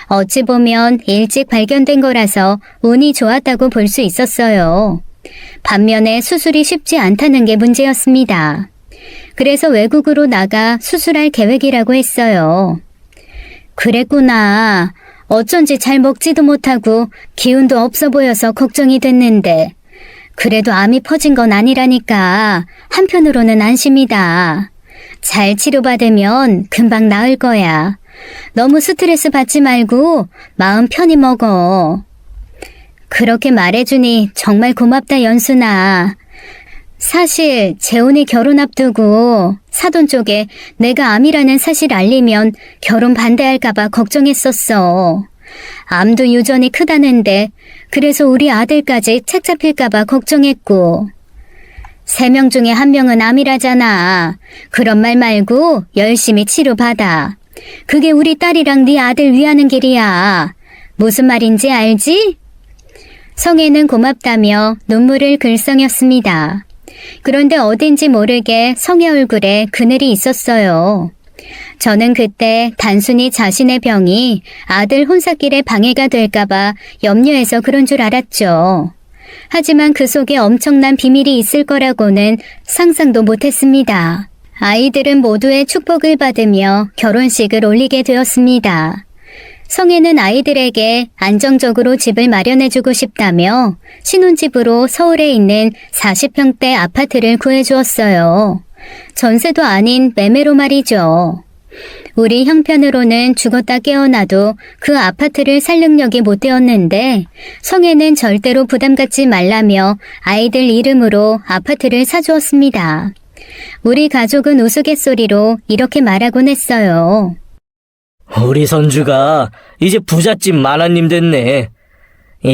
어찌 보면 일찍 발견된 거라서 운이 좋았다고 볼 수 있었어요. 반면에 수술이 쉽지 않다는 게 문제였습니다. 그래서 외국으로 나가 수술할 계획이라고 했어요. 그랬구나. 어쩐지 잘 먹지도 못하고 기운도 없어 보여서 걱정이 됐는데 그래도 암이 퍼진 건 아니라니까 한편으로는 안심이다. 잘 치료받으면 금방 나을 거야. 너무 스트레스 받지 말고 마음 편히 먹어. 그렇게 말해주니 정말 고맙다, 연순아. 사실 재훈이 결혼 앞두고 사돈 쪽에 내가 암이라는 사실 알리면 결혼 반대할까봐 걱정했었어. 암도 유전이 크다는데 그래서 우리 아들까지 책 잡힐까봐 걱정했고. 3명 중에 1명은 암이라잖아. 그런 말 말고 열심히 치료받아. 그게 우리 딸이랑 네 아들 위하는 길이야. 무슨 말인지 알지? 성애는 고맙다며 눈물을 글썽였습니다. 그런데 어딘지 모르게 성애 얼굴에 그늘이 있었어요. 저는 그때 단순히 자신의 병이 아들 혼사길에 방해가 될까봐 염려해서 그런 줄 알았죠. 하지만 그 속에 엄청난 비밀이 있을 거라고는 상상도 못했습니다. 아이들은 모두의 축복을 받으며 결혼식을 올리게 되었습니다. 성애는 아이들에게 안정적으로 집을 마련해주고 싶다며 신혼집으로 서울에 있는 40평대 아파트를 구해주었어요. 전세도 아닌 매매로 말이죠. 우리 형편으로는 죽었다 깨어나도 그 아파트를 살 능력이 못 되었는데 성애는 절대로 부담 갖지 말라며 아이들 이름으로 아파트를 사주었습니다. 우리 가족은 우스갯소리로 이렇게 말하곤 했어요. 우리 선주가 이제 부잣집 만화님 됐네.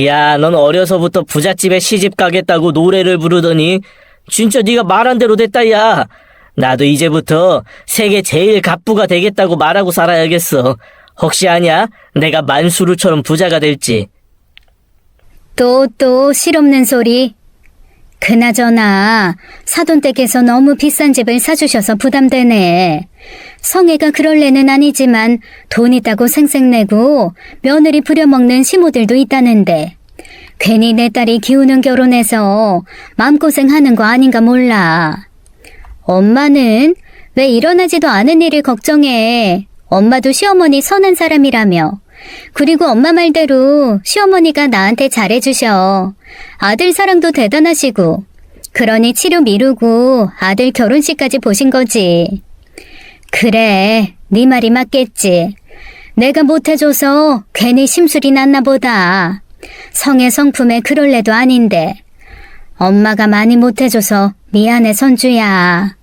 야, 넌 어려서부터 부잣집에 시집 가겠다고 노래를 부르더니 진짜 네가 말한 대로 됐다, 야. 나도 이제부터 세계 제일 갑부가 되겠다고 말하고 살아야겠어. 혹시 아냐? 내가 만수르처럼 부자가 될지. 또 실없는 소리. 그나저나 사돈댁에서 너무 비싼 집을 사주셔서 부담되네. 성애가 그럴 애는 아니지만 돈 있다고 생색내고 며느리 부려먹는 시모들도 있다는데 괜히 내 딸이 기우는 결혼해서 마음고생하는 거 아닌가 몰라. 엄마는 왜 일어나지도 않은 일을 걱정해. 엄마도 시어머니 선한 사람이라며. 그리고 엄마 말대로 시어머니가 나한테 잘해주셔. 아들 사랑도 대단하시고. 그러니 치료 미루고 아들 결혼식까지 보신 거지. 그래, 네 말이 맞겠지. 내가 못해줘서 괜히 심술이 났나 보다. 성의 성품에 그럴 애도 아닌데. 엄마가 많이 못해줘서 미안해, 선주야.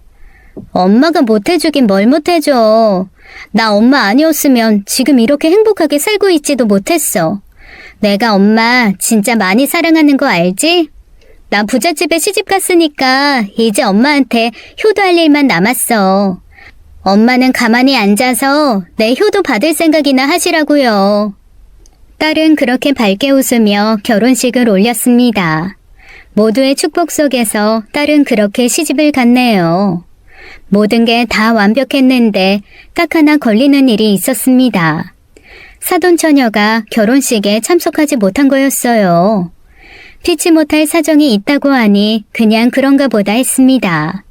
엄마가 못해주긴 뭘 못해줘. 나 엄마 아니었으면 지금 이렇게 행복하게 살고 있지도 못했어. 내가 엄마 진짜 많이 사랑하는 거 알지? 나 부잣집에 시집 갔으니까 이제 엄마한테 효도할 일만 남았어. 엄마는 가만히 앉아서 내 효도 받을 생각이나 하시라고요. 딸은 그렇게 밝게 웃으며 결혼식을 올렸습니다. 모두의 축복 속에서 딸은 그렇게 시집을 갔네요. 모든 게 다 완벽했는데 딱 하나 걸리는 일이 있었습니다. 사돈처녀가 결혼식에 참석하지 못한 거였어요. 피치 못할 사정이 있다고 하니 그냥 그런가 보다 했습니다.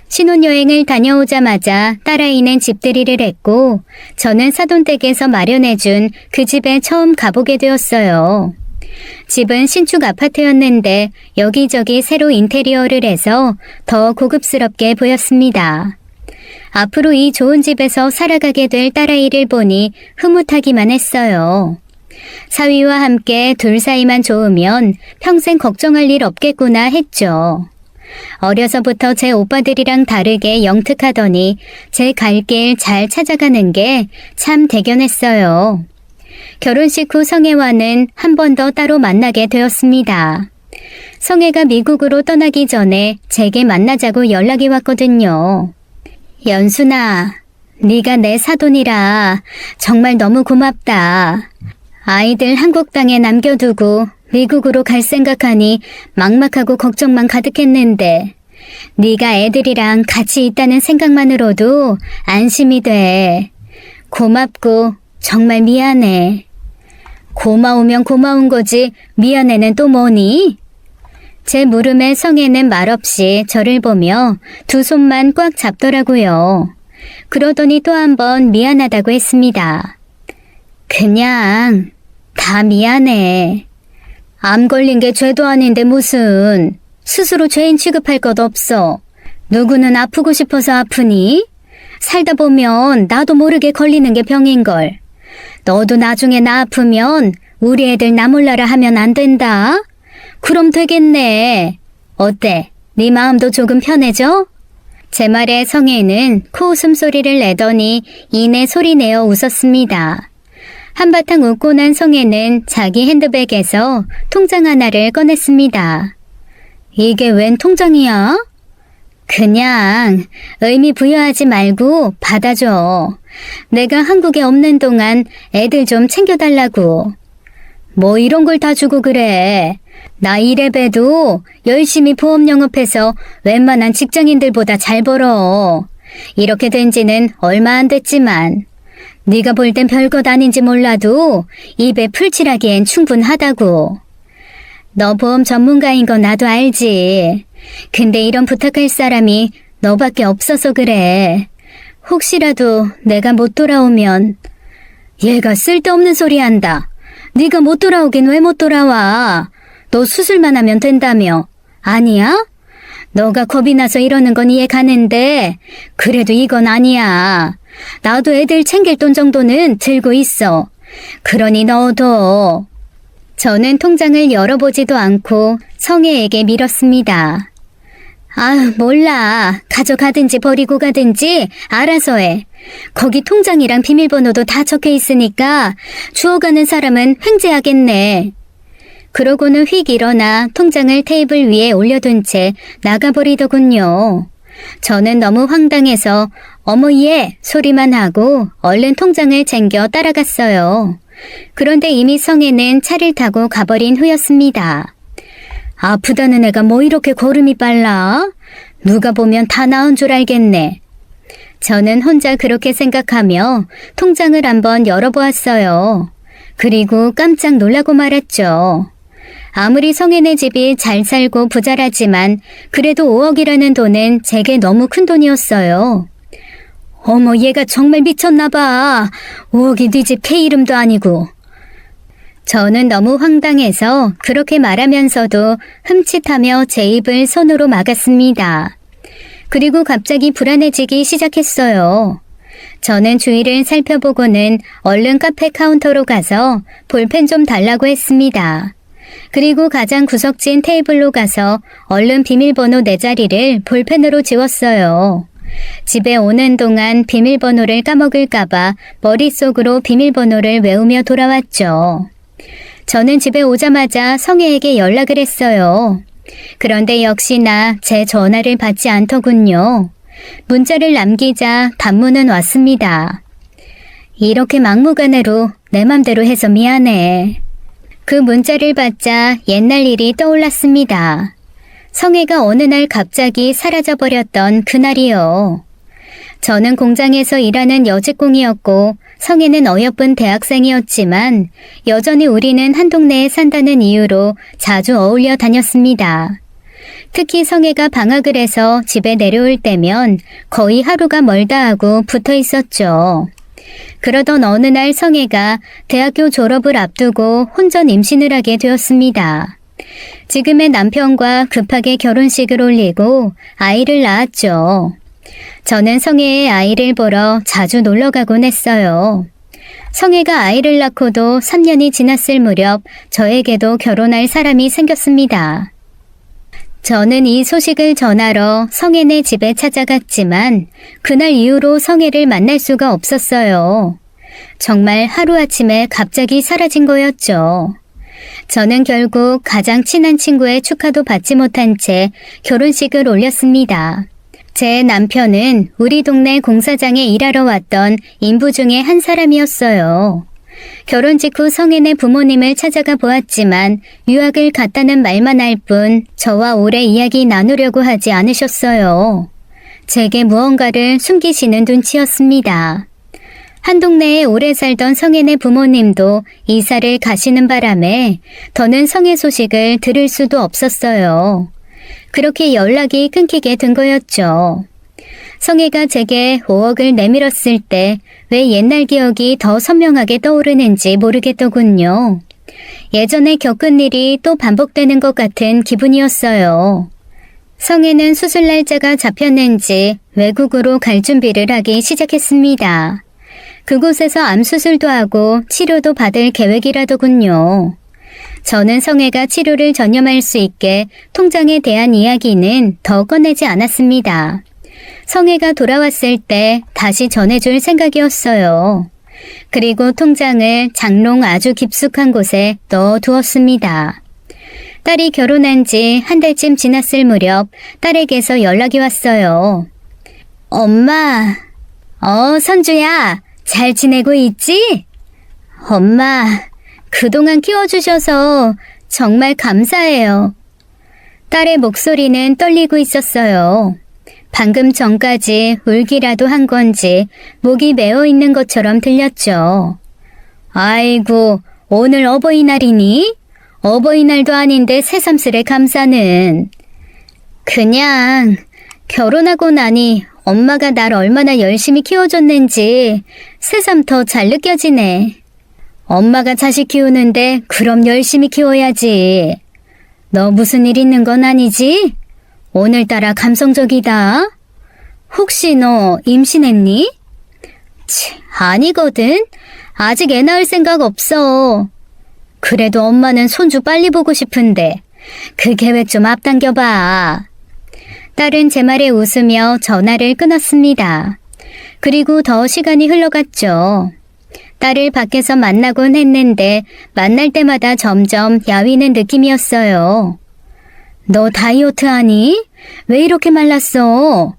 신혼여행을 다녀오자마자 딸아이는 집들이를 했고 저는 사돈댁에서 마련해준 그 집에 처음 가보게 되었어요. 집은 신축 아파트였는데 여기저기 새로 인테리어를 해서 더 고급스럽게 보였습니다. 앞으로 이 좋은 집에서 살아가게 될 딸아이를 보니 흐뭇하기만 했어요. 사위와 함께 둘 사이만 좋으면 평생 걱정할 일 없겠구나 했죠. 어려서부터 제 오빠들이랑 다르게 영특하더니 제 갈 길 잘 찾아가는 게 참 대견했어요. 결혼식 후 성혜와는 한 번 더 따로 만나게 되었습니다. 성혜가 미국으로 떠나기 전에 제게 만나자고 연락이 왔거든요. 연순아, 네가 내 사돈이라 정말 너무 고맙다. 아이들 한국 땅에 남겨두고 미국으로 갈 생각하니 막막하고 걱정만 가득했는데 네가 애들이랑 같이 있다는 생각만으로도 안심이 돼. 고맙고 정말 미안해. 고마우면 고마운 거지 미안해는 또 뭐니? 제 물음에 성혜는 말없이 저를 보며 두 손만 꽉 잡더라고요. 그러더니 또 한 번 미안하다고 했습니다. 그냥 다 미안해. 암 걸린 게 죄도 아닌데 무슨 스스로 죄인 취급할 것 없어. 누구는 아프고 싶어서 아프니? 살다 보면 나도 모르게 걸리는 게 병인걸. 너도 나중에 나 아프면 우리 애들 나 몰라라 하면 안 된다. 그럼 되겠네. 어때? 네 마음도 조금 편해져? 제 말에 성혜는 코웃음 소리를 내더니 이내 소리내어 웃었습니다. 한바탕 웃고 난 성혜는 자기 핸드백에서 통장 하나를 꺼냈습니다. 이게 웬 통장이야? 그냥 의미 부여하지 말고 받아줘. 내가 한국에 없는 동안 애들 좀 챙겨달라고. 뭐 이런 걸 다 주고 그래. 나 이래봬도 열심히 보험 영업해서 웬만한 직장인들보다 잘 벌어. 이렇게 된 지는 얼마 안 됐지만 네가 볼 땐 별것 아닌지 몰라도 입에 풀칠하기엔 충분하다고. 너 보험 전문가인 거 나도 알지. 근데 이런 부탁할 사람이 너밖에 없어서 그래. 혹시라도 내가 못 돌아오면. 얘가 쓸데없는 소리 한다. 네가 못 돌아오긴 왜 못 돌아와? 너 수술만 하면 된다며. 아니야? 너가 겁이 나서 이러는 건 이해 가는데 그래도 이건 아니야. 나도 애들 챙길 돈 정도는 들고 있어. 그러니 너도. 저는 통장을 열어보지도 않고 성혜에게 밀었습니다. 아, 몰라. 가져가든지 버리고 가든지 알아서 해. 거기 통장이랑 비밀번호도 다 적혀 있으니까 주워가는 사람은 횡재하겠네. 그러고는 휙 일어나 통장을 테이블 위에 올려둔 채 나가버리더군요. 저는 너무 황당해서 어머 얘 소리만 하고 얼른 통장을 챙겨 따라갔어요. 그런데 이미 성혜는 차를 타고 가버린 후였습니다. 아프다는 애가 뭐 이렇게 걸음이 빨라? 누가 보면 다 나은 줄 알겠네. 저는 혼자 그렇게 생각하며 통장을 한번 열어보았어요. 그리고 깜짝 놀라고 말았죠. 아무리 성혜네 집이 잘 살고 부자라지만 그래도 5억이라는 돈은 제게 너무 큰 돈이었어요. 어머 얘가 정말 미쳤나봐. 5억이 네 집 K 이름도 아니고. 저는 너무 황당해서 그렇게 말하면서도 흠칫하며 제 입을 손으로 막았습니다. 그리고 갑자기 불안해지기 시작했어요. 저는 주위를 살펴보고는 얼른 카페 카운터로 가서 볼펜 좀 달라고 했습니다. 그리고 가장 구석진 테이블로 가서 얼른 비밀번호 4자리를 볼펜으로 지웠어요. 집에 오는 동안 비밀번호를 까먹을까봐 머릿속으로 비밀번호를 외우며 돌아왔죠. 저는 집에 오자마자 성혜에게 연락을 했어요. 그런데 역시나 제 전화를 받지 않더군요. 문자를 남기자 단문은 왔습니다. 이렇게 막무가내로 내 맘대로 해서 미안해. 그 문자를 받자 옛날 일이 떠올랐습니다. 성혜가 어느 날 갑자기 사라져버렸던 그날이요. 저는 공장에서 일하는 여직공이었고 성혜는 어여쁜 대학생이었지만 여전히 우리는 한 동네에 산다는 이유로 자주 어울려 다녔습니다. 특히 성혜가 방학을 해서 집에 내려올 때면 거의 하루가 멀다 하고 붙어 있었죠. 그러던 어느 날 성혜가 대학교 졸업을 앞두고 혼전 임신을 하게 되었습니다. 지금의 남편과 급하게 결혼식을 올리고 아이를 낳았죠. 저는 성혜의 아이를 보러 자주 놀러 가곤 했어요. 성혜가 아이를 낳고도 3년이 지났을 무렵 저에게도 결혼할 사람이 생겼습니다. 저는 이 소식을 전하러 성혜네 집에 찾아갔지만 그날 이후로 성혜를 만날 수가 없었어요. 정말 하루아침에 갑자기 사라진 거였죠. 저는 결국 가장 친한 친구의 축하도 받지 못한 채 결혼식을 올렸습니다. 제 남편은 우리 동네 공사장에 일하러 왔던 인부 중에 한 사람이었어요. 결혼 직후 성혜네 부모님을 찾아가 보았지만 유학을 갔다는 말만 할 뿐 저와 오래 이야기 나누려고 하지 않으셨어요. 제게 무언가를 숨기시는 눈치였습니다. 한 동네에 오래 살던 성혜네 부모님도 이사를 가시는 바람에 더는 성혜 소식을 들을 수도 없었어요. 그렇게 연락이 끊기게 된 거였죠. 성혜가 제게 5억을 내밀었을 때 왜 옛날 기억이 더 선명하게 떠오르는지 모르겠더군요. 예전에 겪은 일이 또 반복되는 것 같은 기분이었어요. 성혜는 수술 날짜가 잡혔는지 외국으로 갈 준비를 하기 시작했습니다. 그곳에서 암 수술도 하고 치료도 받을 계획이라더군요. 저는 성혜가 치료를 전념할 수 있게 통장에 대한 이야기는 더 꺼내지 않았습니다. 성혜가 돌아왔을 때 다시 전해줄 생각이었어요. 그리고 통장을 장롱 아주 깊숙한 곳에 넣어두었습니다. 딸이 결혼한 지 한 달쯤 지났을 무렵 딸에게서 연락이 왔어요. 엄마, 선주야, 잘 지내고 있지? 엄마, 그동안 키워주셔서 정말 감사해요. 딸의 목소리는 떨리고 있었어요. 방금 전까지 울기라도 한 건지 목이 메어 있는 것처럼 들렸죠. 아이고, 오늘 어버이날이니? 어버이날도 아닌데 새삼스레 감사는. 그냥 결혼하고 나니 엄마가 날 얼마나 열심히 키워줬는지 새삼 더 잘 느껴지네. 엄마가 자식 키우는데 그럼 열심히 키워야지. 너 무슨 일 있는 건 아니지? 오늘따라 감성적이다. 혹시 너 임신했니? 아니거든. 아직 애 낳을 생각 없어. 그래도 엄마는 손주 빨리 보고 싶은데 그 계획 좀 앞당겨봐. 딸은 제 말에 웃으며 전화를 끊었습니다. 그리고 더 시간이 흘러갔죠. 딸을 밖에서 만나곤 했는데 만날 때마다 점점 야위는 느낌이었어요. 너 다이어트 하니? 왜 이렇게 말랐어?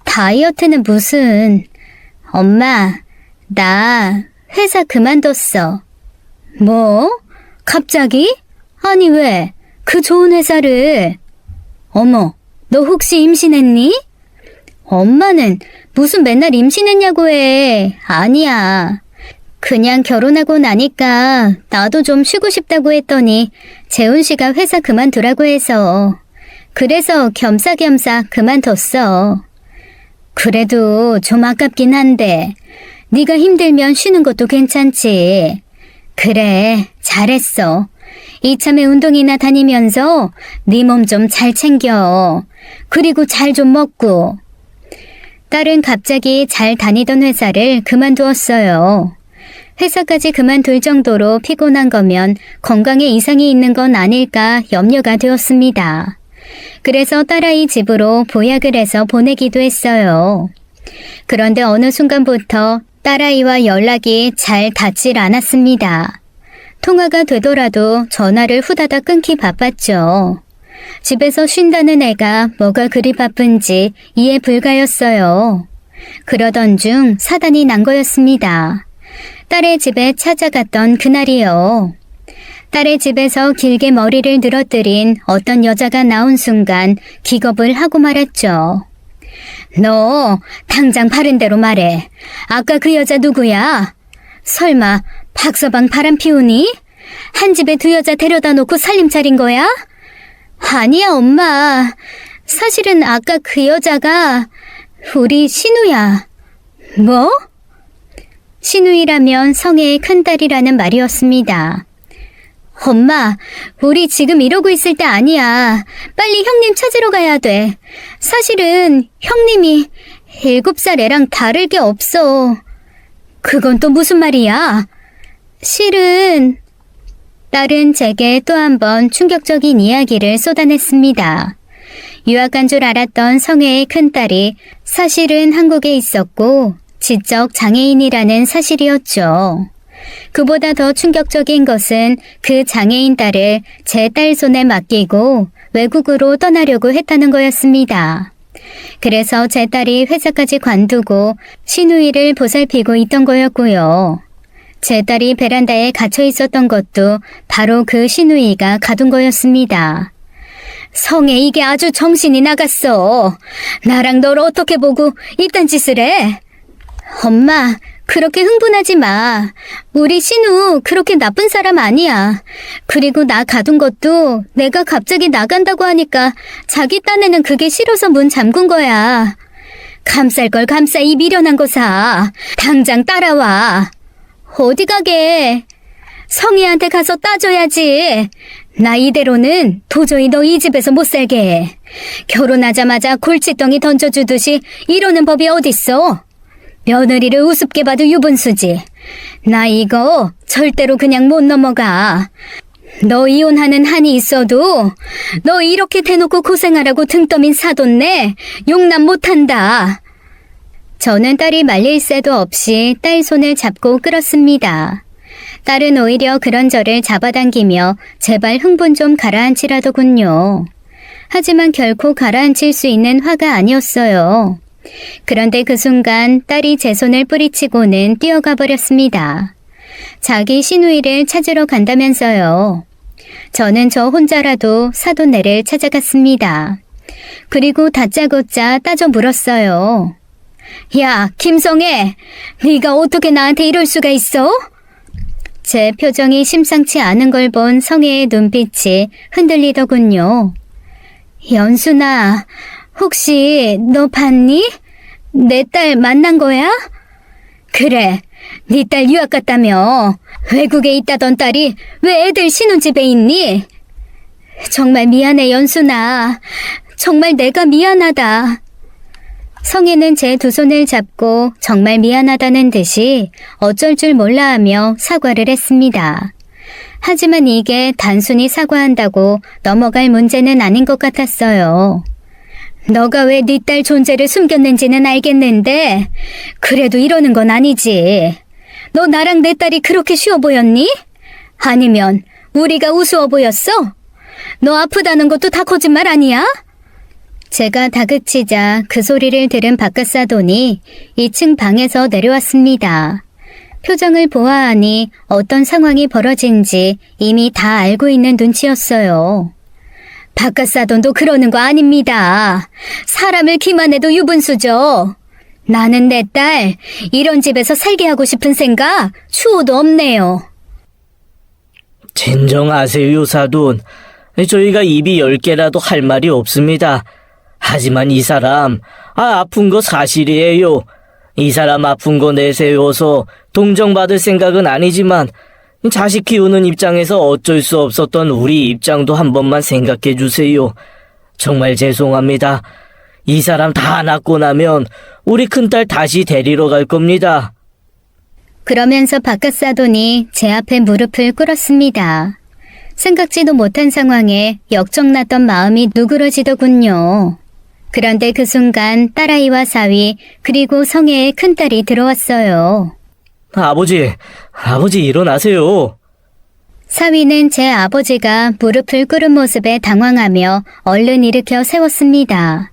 다이어트는 무슨... 엄마, 나 회사 그만뒀어. 뭐? 갑자기? 아니 왜? 그 좋은 회사를... 어머, 너 혹시 임신했니? 엄마는 무슨 맨날 임신했냐고 해. 아니야. 그냥 결혼하고 나니까 나도 좀 쉬고 싶다고 했더니 재훈 씨가 회사 그만두라고 해서. 그래서 겸사겸사 그만뒀어. 그래도 좀 아깝긴 한데 네가 힘들면 쉬는 것도 괜찮지. 그래, 잘했어. 이참에 운동이나 다니면서 네 몸 좀 잘 챙겨. 그리고 잘 좀 먹고. 딸은 갑자기 잘 다니던 회사를 그만두었어요. 회사까지 그만둘 정도로 피곤한 거면 건강에 이상이 있는 건 아닐까 염려가 되었습니다. 그래서 딸아이 집으로 보약을 해서 보내기도 했어요. 그런데 어느 순간부터 딸아이와 연락이 잘 닿질 않았습니다. 통화가 되더라도 전화를 후다닥 끊기 바빴죠. 집에서 쉰다는 애가 뭐가 그리 바쁜지 이해 불가였어요. 그러던 중 사단이 난 거였습니다. 딸의 집에 찾아갔던 그날이요. 딸의 집에서 길게 머리를 늘어뜨린 어떤 여자가 나온 순간 기겁을 하고 말했죠. 너 당장 바른 대로 말해. 아까 그 여자 누구야? 설마 박서방 바람 피우니? 한 집에 두 여자 데려다 놓고 살림 차린 거야? 아니야, 엄마. 사실은 아까 그 여자가 우리 신우야. 뭐? 신우이라면 성애의 큰딸이라는 말이었습니다. 엄마, 우리 지금 이러고 있을 때 아니야. 빨리 형님 찾으러 가야 돼. 사실은 형님이 7살 애랑 다를 게 없어. 그건 또 무슨 말이야? 실은 딸은 제게 또 한 번 충격적인 이야기를 쏟아냈습니다. 유학 간 줄 알았던 성애의 큰딸이 사실은 한국에 있었고 지적 장애인이라는 사실이었죠. 그보다 더 충격적인 것은 그 장애인 딸을 제 딸 손에 맡기고 외국으로 떠나려고 했다는 거였습니다. 그래서 제 딸이 회사까지 관두고 신우이를 보살피고 있던 거였고요. 제 딸이 베란다에 갇혀 있었던 것도 바로 그 신우이가 가둔 거였습니다. 성애, 이게 아주 정신이 나갔어. 나랑 널 어떻게 보고 이딴 짓을 해? 엄마, 그렇게 흥분하지 마. 우리 신우 그렇게 나쁜 사람 아니야. 그리고 나 가둔 것도 내가 갑자기 나간다고 하니까 자기 딴에는 그게 싫어서 문 잠근 거야. 감쌀 걸 감싸, 이 미련한 거사. 당장 따라와. 어디 가게? 성희한테 가서 따져야지. 나 이대로는 도저히 너 이 집에서 못 살게 해. 결혼하자마자 골칫덩이 던져주듯이 이러는 법이 어딨어? 며느리를 우습게 봐도 유분수지. 나 이거 절대로 그냥 못 넘어가. 너 이혼하는 한이 있어도 너 이렇게 대놓고 고생하라고 등 떠민 사돈네 용납 못한다. 저는 딸이 말릴 새도 없이 딸 손을 잡고 끌었습니다. 딸은 오히려 그런 저를 잡아당기며 제발 흥분 좀 가라앉히라더군요. 하지만 결코 가라앉힐 수 있는 화가 아니었어요. 그런데 그 순간 딸이 제 손을 뿌리치고는 뛰어가 버렸습니다. 자기 신우이를 찾으러 간다면서요. 저는 저 혼자라도 사돈네를 찾아갔습니다. 그리고 다짜고짜 따져 물었어요. 야, 김성애, 네가 어떻게 나한테 이럴 수가 있어? 제 표정이 심상치 않은 걸 본 성애의 눈빛이 흔들리더군요. 연순아, 혹시 너 봤니? 내 딸 만난 거야? 그래, 네 딸 유학 갔다며. 외국에 있다던 딸이 왜 애들 신혼집에 있니? 정말 미안해, 연순아. 정말 내가 미안하다. 성희는 제 두 손을 잡고 정말 미안하다는 듯이 어쩔 줄 몰라 하며 사과를 했습니다. 하지만 이게 단순히 사과한다고 넘어갈 문제는 아닌 것 같았어요. 너가 왜 네 딸 존재를 숨겼는지는 알겠는데 그래도 이러는 건 아니지. 너 나랑 내 딸이 그렇게 쉬워 보였니? 아니면 우리가 우스워 보였어? 너 아프다는 것도 다 거짓말 아니야? 제가 다그치자 그 소리를 들은 바깥사돈이 2층 방에서 내려왔습니다. 표정을 보아하니 어떤 상황이 벌어진지 이미 다 알고 있는 눈치였어요. 바깥사돈도 그러는 거 아닙니다. 사람을 기만해도 유분수죠. 나는 내 딸 이런 집에서 살게 하고 싶은 생각 추호도 없네요. 진정하세요, 사돈. 저희가 입이 10개라도 할 말이 없습니다. 하지만 이 사람, 아픈 거 사실이에요. 이 사람 아픈 거 내세워서 동정받을 생각은 아니지만 자식 키우는 입장에서 어쩔 수 없었던 우리 입장도 한 번만 생각해 주세요. 정말 죄송합니다. 이 사람 다 낳고 나면 우리 큰딸 다시 데리러 갈 겁니다. 그러면서 바깥사돈이 제 앞에 무릎을 꿇었습니다. 생각지도 못한 상황에 역정났던 마음이 누그러지더군요. 그런데 그 순간 딸아이와 사위 그리고 성애의 큰딸이 들어왔어요. 아버지 일어나세요. 사위는 제 아버지가 무릎을 꿇은 모습에 당황하며 얼른 일으켜 세웠습니다.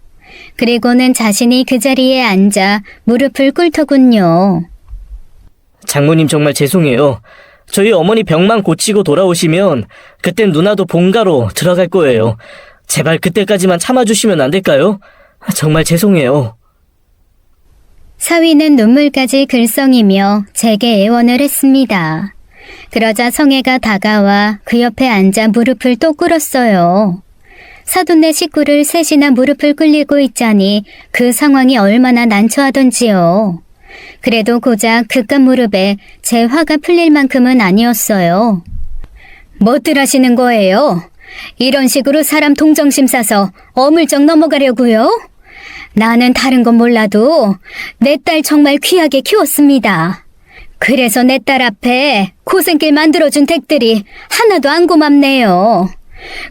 그리고는 자신이 그 자리에 앉아 무릎을 꿇더군요. 장모님 정말 죄송해요. 저희 어머니 병만 고치고 돌아오시면 그땐 누나도 본가로 들어갈 거예요. 제발 그때까지만 참아주시면 안 될까요? 정말 죄송해요. 사위는 눈물까지 글썽이며 제게 애원을 했습니다. 그러자 성애가 다가와 그 옆에 앉아 무릎을 또 꿇었어요. 사돈네 식구를 셋이나 무릎을 꿇리고 있자니 그 상황이 얼마나 난처하던지요. 그래도 고작 그깟 무릎에 제 화가 풀릴 만큼은 아니었어요. 뭐들 하시는 거예요? 이런 식으로 사람 동정심 싸서 어물쩍 넘어가려고요? 나는 다른 건 몰라도 내 딸 정말 귀하게 키웠습니다. 그래서 내 딸 앞에 고생길 만들어준 댁들이 하나도 안 고맙네요.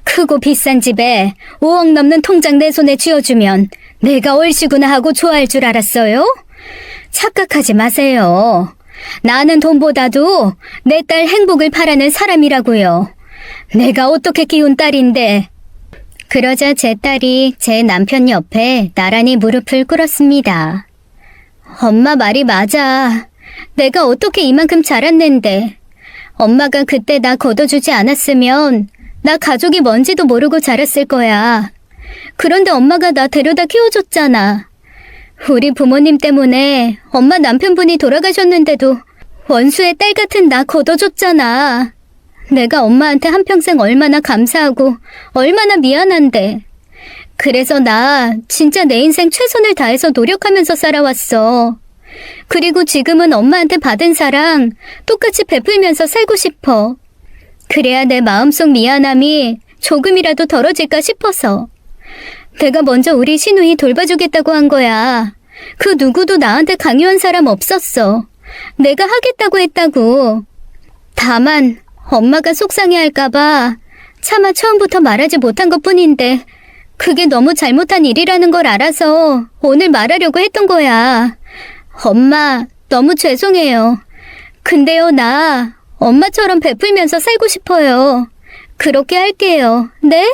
크고 비싼 집에 5억 넘는 통장 내 손에 쥐어주면 내가 옳시구나 하고 좋아할 줄 알았어요? 착각하지 마세요. 나는 돈보다도 내 딸 행복을 바라는 사람이라고요. 내가 어떻게 키운 딸인데. 그러자 제 딸이 제 남편 옆에 나란히 무릎을 꿇었습니다. 엄마 말이 맞아. 내가 어떻게 이만큼 자랐는데. 엄마가 그때 나 걷어주지 않았으면 나 가족이 뭔지도 모르고 자랐을 거야. 그런데 엄마가 나 데려다 키워줬잖아. 우리 부모님 때문에 엄마 남편분이 돌아가셨는데도 원수의 딸 같은 나 걷어줬잖아. 내가 엄마한테 한평생 얼마나 감사하고 얼마나 미안한데. 그래서 나 진짜 내 인생 최선을 다해서 노력하면서 살아왔어. 그리고 지금은 엄마한테 받은 사랑 똑같이 베풀면서 살고 싶어. 그래야 내 마음속 미안함이 조금이라도 덜어질까 싶어서. 내가 먼저 우리 시누이 돌봐주겠다고 한 거야. 그 누구도 나한테 강요한 사람 없었어. 내가 하겠다고 했다고. 다만 엄마가 속상해할까봐 차마 처음부터 말하지 못한 것뿐인데 그게 너무 잘못한 일이라는 걸 알아서 오늘 말하려고 했던 거야. 엄마, 너무 죄송해요. 근데요, 나 엄마처럼 베풀면서 살고 싶어요. 그렇게 할게요. 네?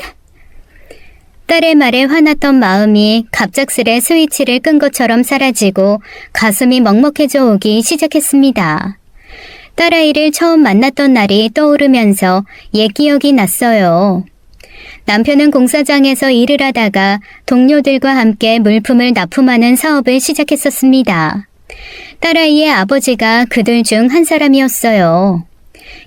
딸의 말에 화났던 마음이 갑작스레 스위치를 끈 것처럼 사라지고 가슴이 먹먹해져 오기 시작했습니다. 딸아이를 처음 만났던 날이 떠오르면서 옛 기억이 났어요. 남편은 공사장에서 일을 하다가 동료들과 함께 물품을 납품하는 사업을 시작했었습니다. 딸아이의 아버지가 그들 중 한 사람이었어요.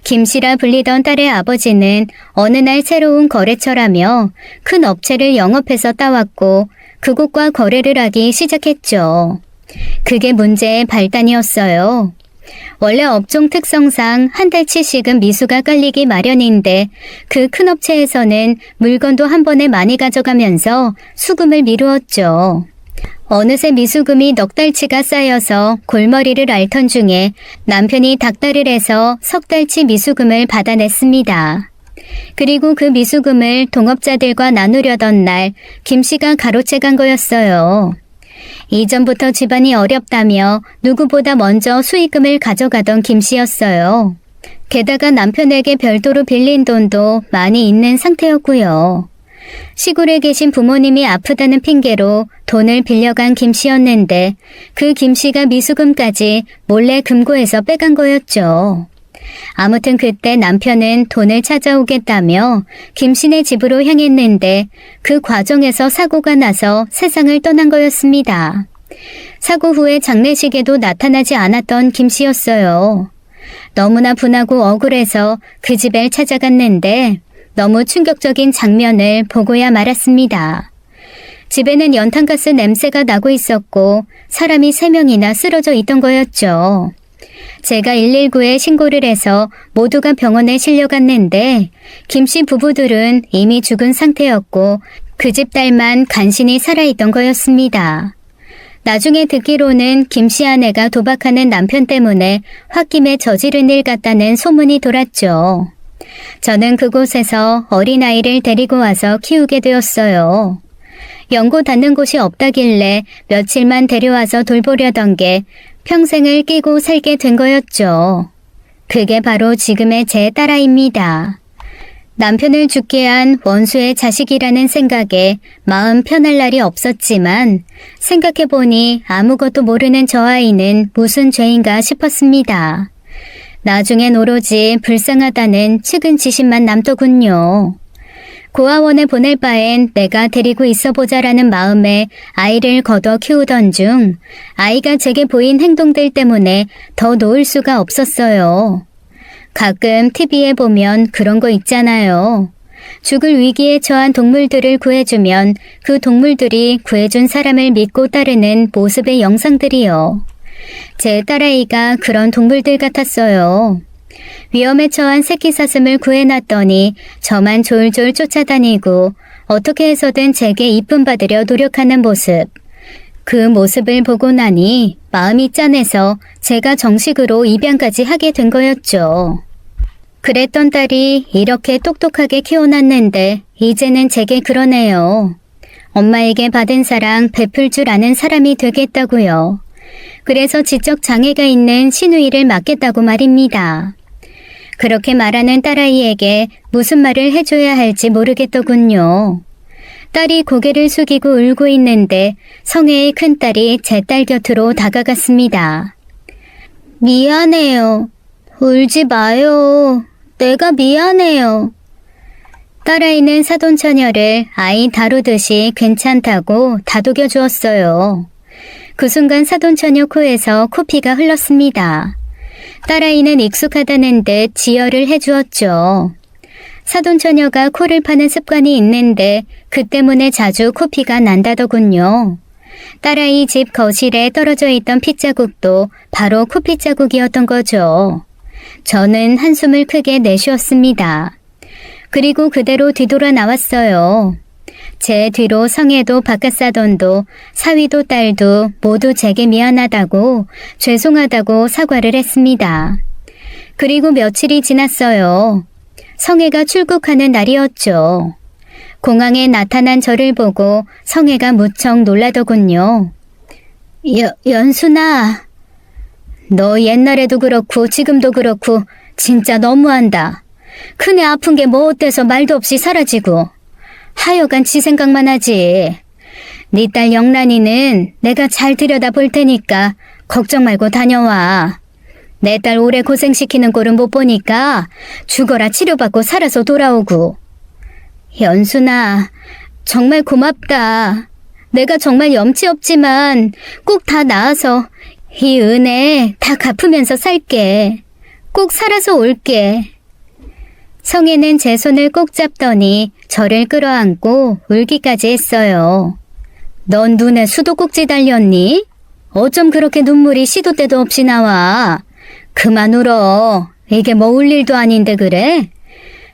김씨라 불리던 딸의 아버지는 어느 날 새로운 거래처라며 큰 업체를 영업해서 따왔고 그곳과 거래를 하기 시작했죠. 그게 문제의 발단이었어요. 원래 업종 특성상 한 달치씩은 미수가 깔리기 마련인데 그 큰 업체에서는 물건도 한 번에 많이 가져가면서 수금을 미루었죠. 어느새 미수금이 넉 달치가 쌓여서 골머리를 앓던 중에 남편이 닥달을 해서 석 달치 미수금을 받아냈습니다. 그리고 그 미수금을 동업자들과 나누려던 날 김씨가 가로채간 거였어요. 이전부터 집안이 어렵다며 누구보다 먼저 수익금을 가져가던 김씨였어요. 게다가 남편에게 별도로 빌린 돈도 많이 있는 상태였고요. 시골에 계신 부모님이 아프다는 핑계로 돈을 빌려간 김씨였는데 그 김씨가 미수금까지 몰래 금고에서 빼간 거였죠. 아무튼 그때 남편은 돈을 찾아오겠다며 김씨네 집으로 향했는데 그 과정에서 사고가 나서 세상을 떠난 거였습니다. 사고 후에 장례식에도 나타나지 않았던 김씨였어요. 너무나 분하고 억울해서 그 집을 찾아갔는데 너무 충격적인 장면을 보고야 말았습니다. 집에는 연탄가스 냄새가 나고 있었고 사람이 3명이나 쓰러져 있던 거였죠. 제가 119에 신고를 해서 모두가 병원에 실려갔는데 김씨 부부들은 이미 죽은 상태였고 그 집 딸만 간신히 살아있던 거였습니다. 나중에 듣기로는 김씨 아내가 도박하는 남편 때문에 홧김에 저지른 일 같다는 소문이 돌았죠. 저는 그곳에서 어린아이를 데리고 와서 키우게 되었어요. 연고 닿는 곳이 없다길래 며칠만 데려와서 돌보려던 게 평생을 끼고 살게 된 거였죠. 그게 바로 지금의 제 딸아이입니다. 남편을 죽게 한 원수의 자식이라는 생각에 마음 편할 날이 없었지만 생각해보니 아무것도 모르는 저 아이는 무슨 죄인가 싶었습니다. 나중엔 오로지 불쌍하다는 측은지심만 남더군요. 고아원에 보낼 바엔 내가 데리고 있어보자라는 마음에 아이를 걷어 키우던 중 아이가 제게 보인 행동들 때문에 더 놓을 수가 없었어요. 가끔 TV에 보면 그런 거 있잖아요. 죽을 위기에 처한 동물들을 구해주면 그 동물들이 구해준 사람을 믿고 따르는 모습의 영상들이요. 제 딸아이가 그런 동물들 같았어요. 위험에 처한 새끼 사슴을 구해놨더니 저만 졸졸 쫓아다니고 어떻게 해서든 제게 이쁨 받으려 노력하는 모습. 그 모습을 보고 나니 마음이 짠해서 제가 정식으로 입양까지 하게 된 거였죠. 그랬던 딸이 이렇게 똑똑하게 키워놨는데 이제는 제게 그러네요. 엄마에게 받은 사랑 베풀 줄 아는 사람이 되겠다고요. 그래서 지적 장애가 있는 시누이를 맡겠다고 말입니다. 그렇게 말하는 딸아이에게 무슨 말을 해줘야 할지 모르겠더군요. 딸이 고개를 숙이고 울고 있는데 성애의 큰딸이 제 딸 곁으로 다가갔습니다. 미안해요. 울지 마요. 내가 미안해요. 딸아이는 사돈처녀를 아이 다루듯이 괜찮다고 다독여 주었어요. 그 순간 사돈처녀 코에서 코피가 흘렀습니다. 딸아이는 익숙하다는 듯 지혈을 해주었죠. 사돈처녀가 코를 파는 습관이 있는데 그 때문에 자주 코피가 난다더군요. 딸아이 집 거실에 떨어져 있던 핏자국도 바로 코피자국이었던 거죠. 저는 한숨을 크게 내쉬었습니다. 그리고 그대로 뒤돌아 나왔어요. 제 뒤로 성애도 바깥사돈도 사위도 딸도 모두 제게 미안하다고 죄송하다고 사과를 했습니다. 그리고 며칠이 지났어요. 성애가 출국하는 날이었죠. 공항에 나타난 저를 보고 성애가 무척 놀라더군요. 연순아, 너 옛날에도 그렇고 지금도 그렇고 진짜 너무한다. 큰애 아픈 게 뭐 어때서 말도 없이 사라지고. 하여간 지 생각만 하지. 네 딸 영란이는 내가 잘 들여다볼 테니까 걱정 말고 다녀와. 내 딸 오래 고생시키는 꼴은 못 보니까 죽어라 치료받고 살아서 돌아오고. 연순아, 정말 고맙다. 내가 정말 염치 없지만 꼭 다 나아서 이 은혜 다 갚으면서 살게. 꼭 살아서 올게. 성애는 제 손을 꼭 잡더니 저를 끌어안고 울기까지 했어요. 넌 눈에 수도꼭지 달렸니? 어쩜 그렇게 눈물이 시도 때도 없이 나와? 그만 울어. 이게 뭐 울 일도 아닌데 그래?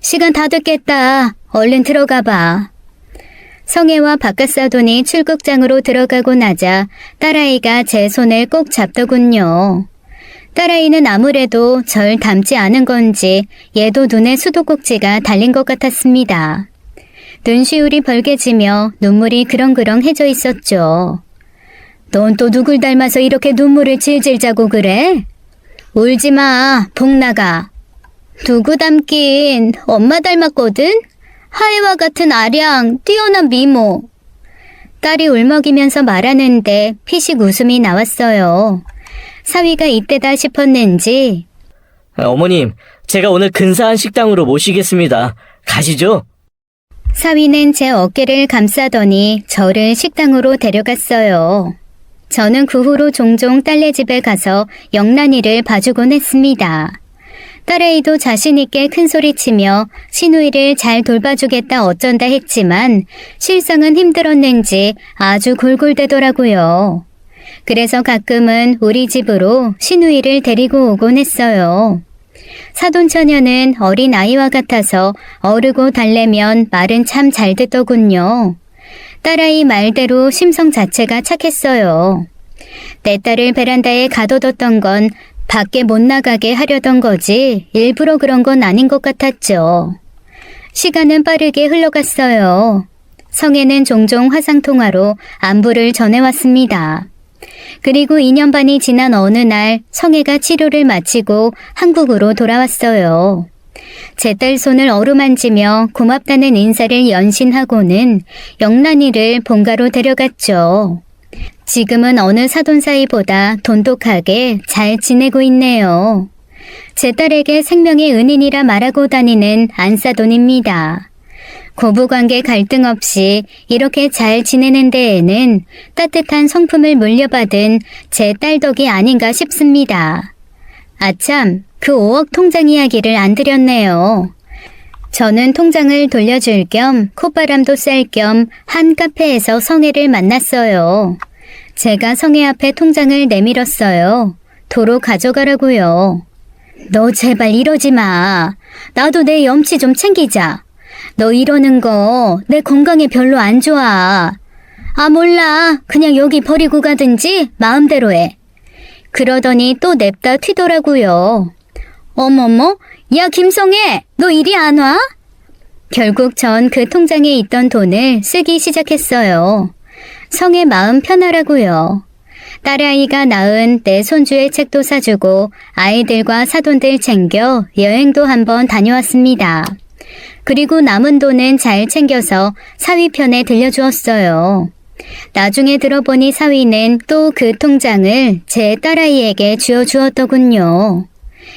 시간 다 됐겠다. 얼른 들어가 봐. 성애와 바깥사돈이 출국장으로 들어가고 나자 딸아이가 제 손을 꼭 잡더군요. 딸아이는 아무래도 절 닮지 않은 건지 얘도 눈에 수도꼭지가 달린 것 같았습니다. 눈시울이 벌개지며 눈물이 그렁그렁해져 있었죠. 넌 또 누굴 닮아서 이렇게 눈물을 질질 짜고 그래? 울지 마, 복나가. 누구 닮긴 엄마 닮았거든? 하애와 같은 아량, 뛰어난 미모. 딸이 울먹이면서 말하는데 피식 웃음이 나왔어요. 사위가 이때다 싶었는지 어머님, 제가 오늘 근사한 식당으로 모시겠습니다. 가시죠. 사위는 제 어깨를 감싸더니 저를 식당으로 데려갔어요. 저는 그 후로 종종 딸네 집에 가서 영란이를 봐주곤 했습니다. 딸아이도 자신있게 큰소리치며 시누이를 잘 돌봐주겠다 어쩐다 했지만 실상은 힘들었는지 아주 골골대더라고요. 그래서 가끔은 우리 집으로 시누이를 데리고 오곤 했어요. 사돈처녀는 어린 아이와 같아서 어르고 달래면 말은 참 잘 듣더군요. 딸아이 말대로 심성 자체가 착했어요. 내 딸을 베란다에 가둬뒀던 건 밖에 못 나가게 하려던 거지 일부러 그런 건 아닌 것 같았죠. 시간은 빠르게 흘러갔어요. 성애는 종종 화상통화로 안부를 전해왔습니다. 그리고 2년 반이 지난 어느 날 성애가 치료를 마치고 한국으로 돌아왔어요. 제 딸 손을 어루만지며 고맙다는 인사를 연신하고는 영란이를 본가로 데려갔죠. 지금은 어느 사돈 사이보다 돈독하게 잘 지내고 있네요. 제 딸에게 생명의 은인이라 말하고 다니는 안사돈입니다. 고부관계 갈등 없이 이렇게 잘 지내는 데에는 따뜻한 성품을 물려받은 제 딸 덕이 아닌가 싶습니다. 아참, 그 5억 통장 이야기를 안 드렸네요. 저는 통장을 돌려줄 겸 콧바람도 쐴 겸 한 카페에서 성애를 만났어요. 제가 성애 앞에 통장을 내밀었어요. 도로 가져가라고요. 너 제발 이러지 마. 나도 내 염치 좀 챙기자. 너 이러는 거 내 건강에 별로 안 좋아. 아 몰라. 그냥 여기 버리고 가든지 마음대로 해. 그러더니 또 냅다 튀더라고요. 어머머, 야 김성애, 너 이리 안 와? 결국 전 그 통장에 있던 돈을 쓰기 시작했어요. 성의 마음 편하라고요. 딸아이가 낳은 내 손주의 책도 사주고 아이들과 사돈들 챙겨 여행도 한번 다녀왔습니다. 그리고 남은 돈은 잘 챙겨서 사위 편에 들려주었어요. 나중에 들어보니 사위는 또 그 통장을 제 딸아이에게 쥐어주었더군요.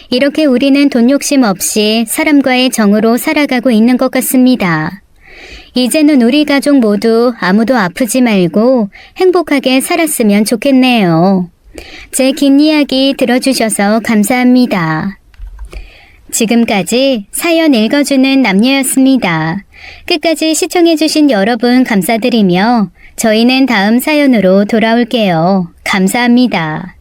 이렇게 우리는 돈 욕심 없이 사람과의 정으로 살아가고 있는 것 같습니다. 이제는 우리 가족 모두 아무도 아프지 말고 행복하게 살았으면 좋겠네요. 제 긴 이야기 들어주셔서 감사합니다. 지금까지 사연 읽어주는 남녀였습니다. 끝까지 시청해주신 여러분 감사드리며 저희는 다음 사연으로 돌아올게요. 감사합니다.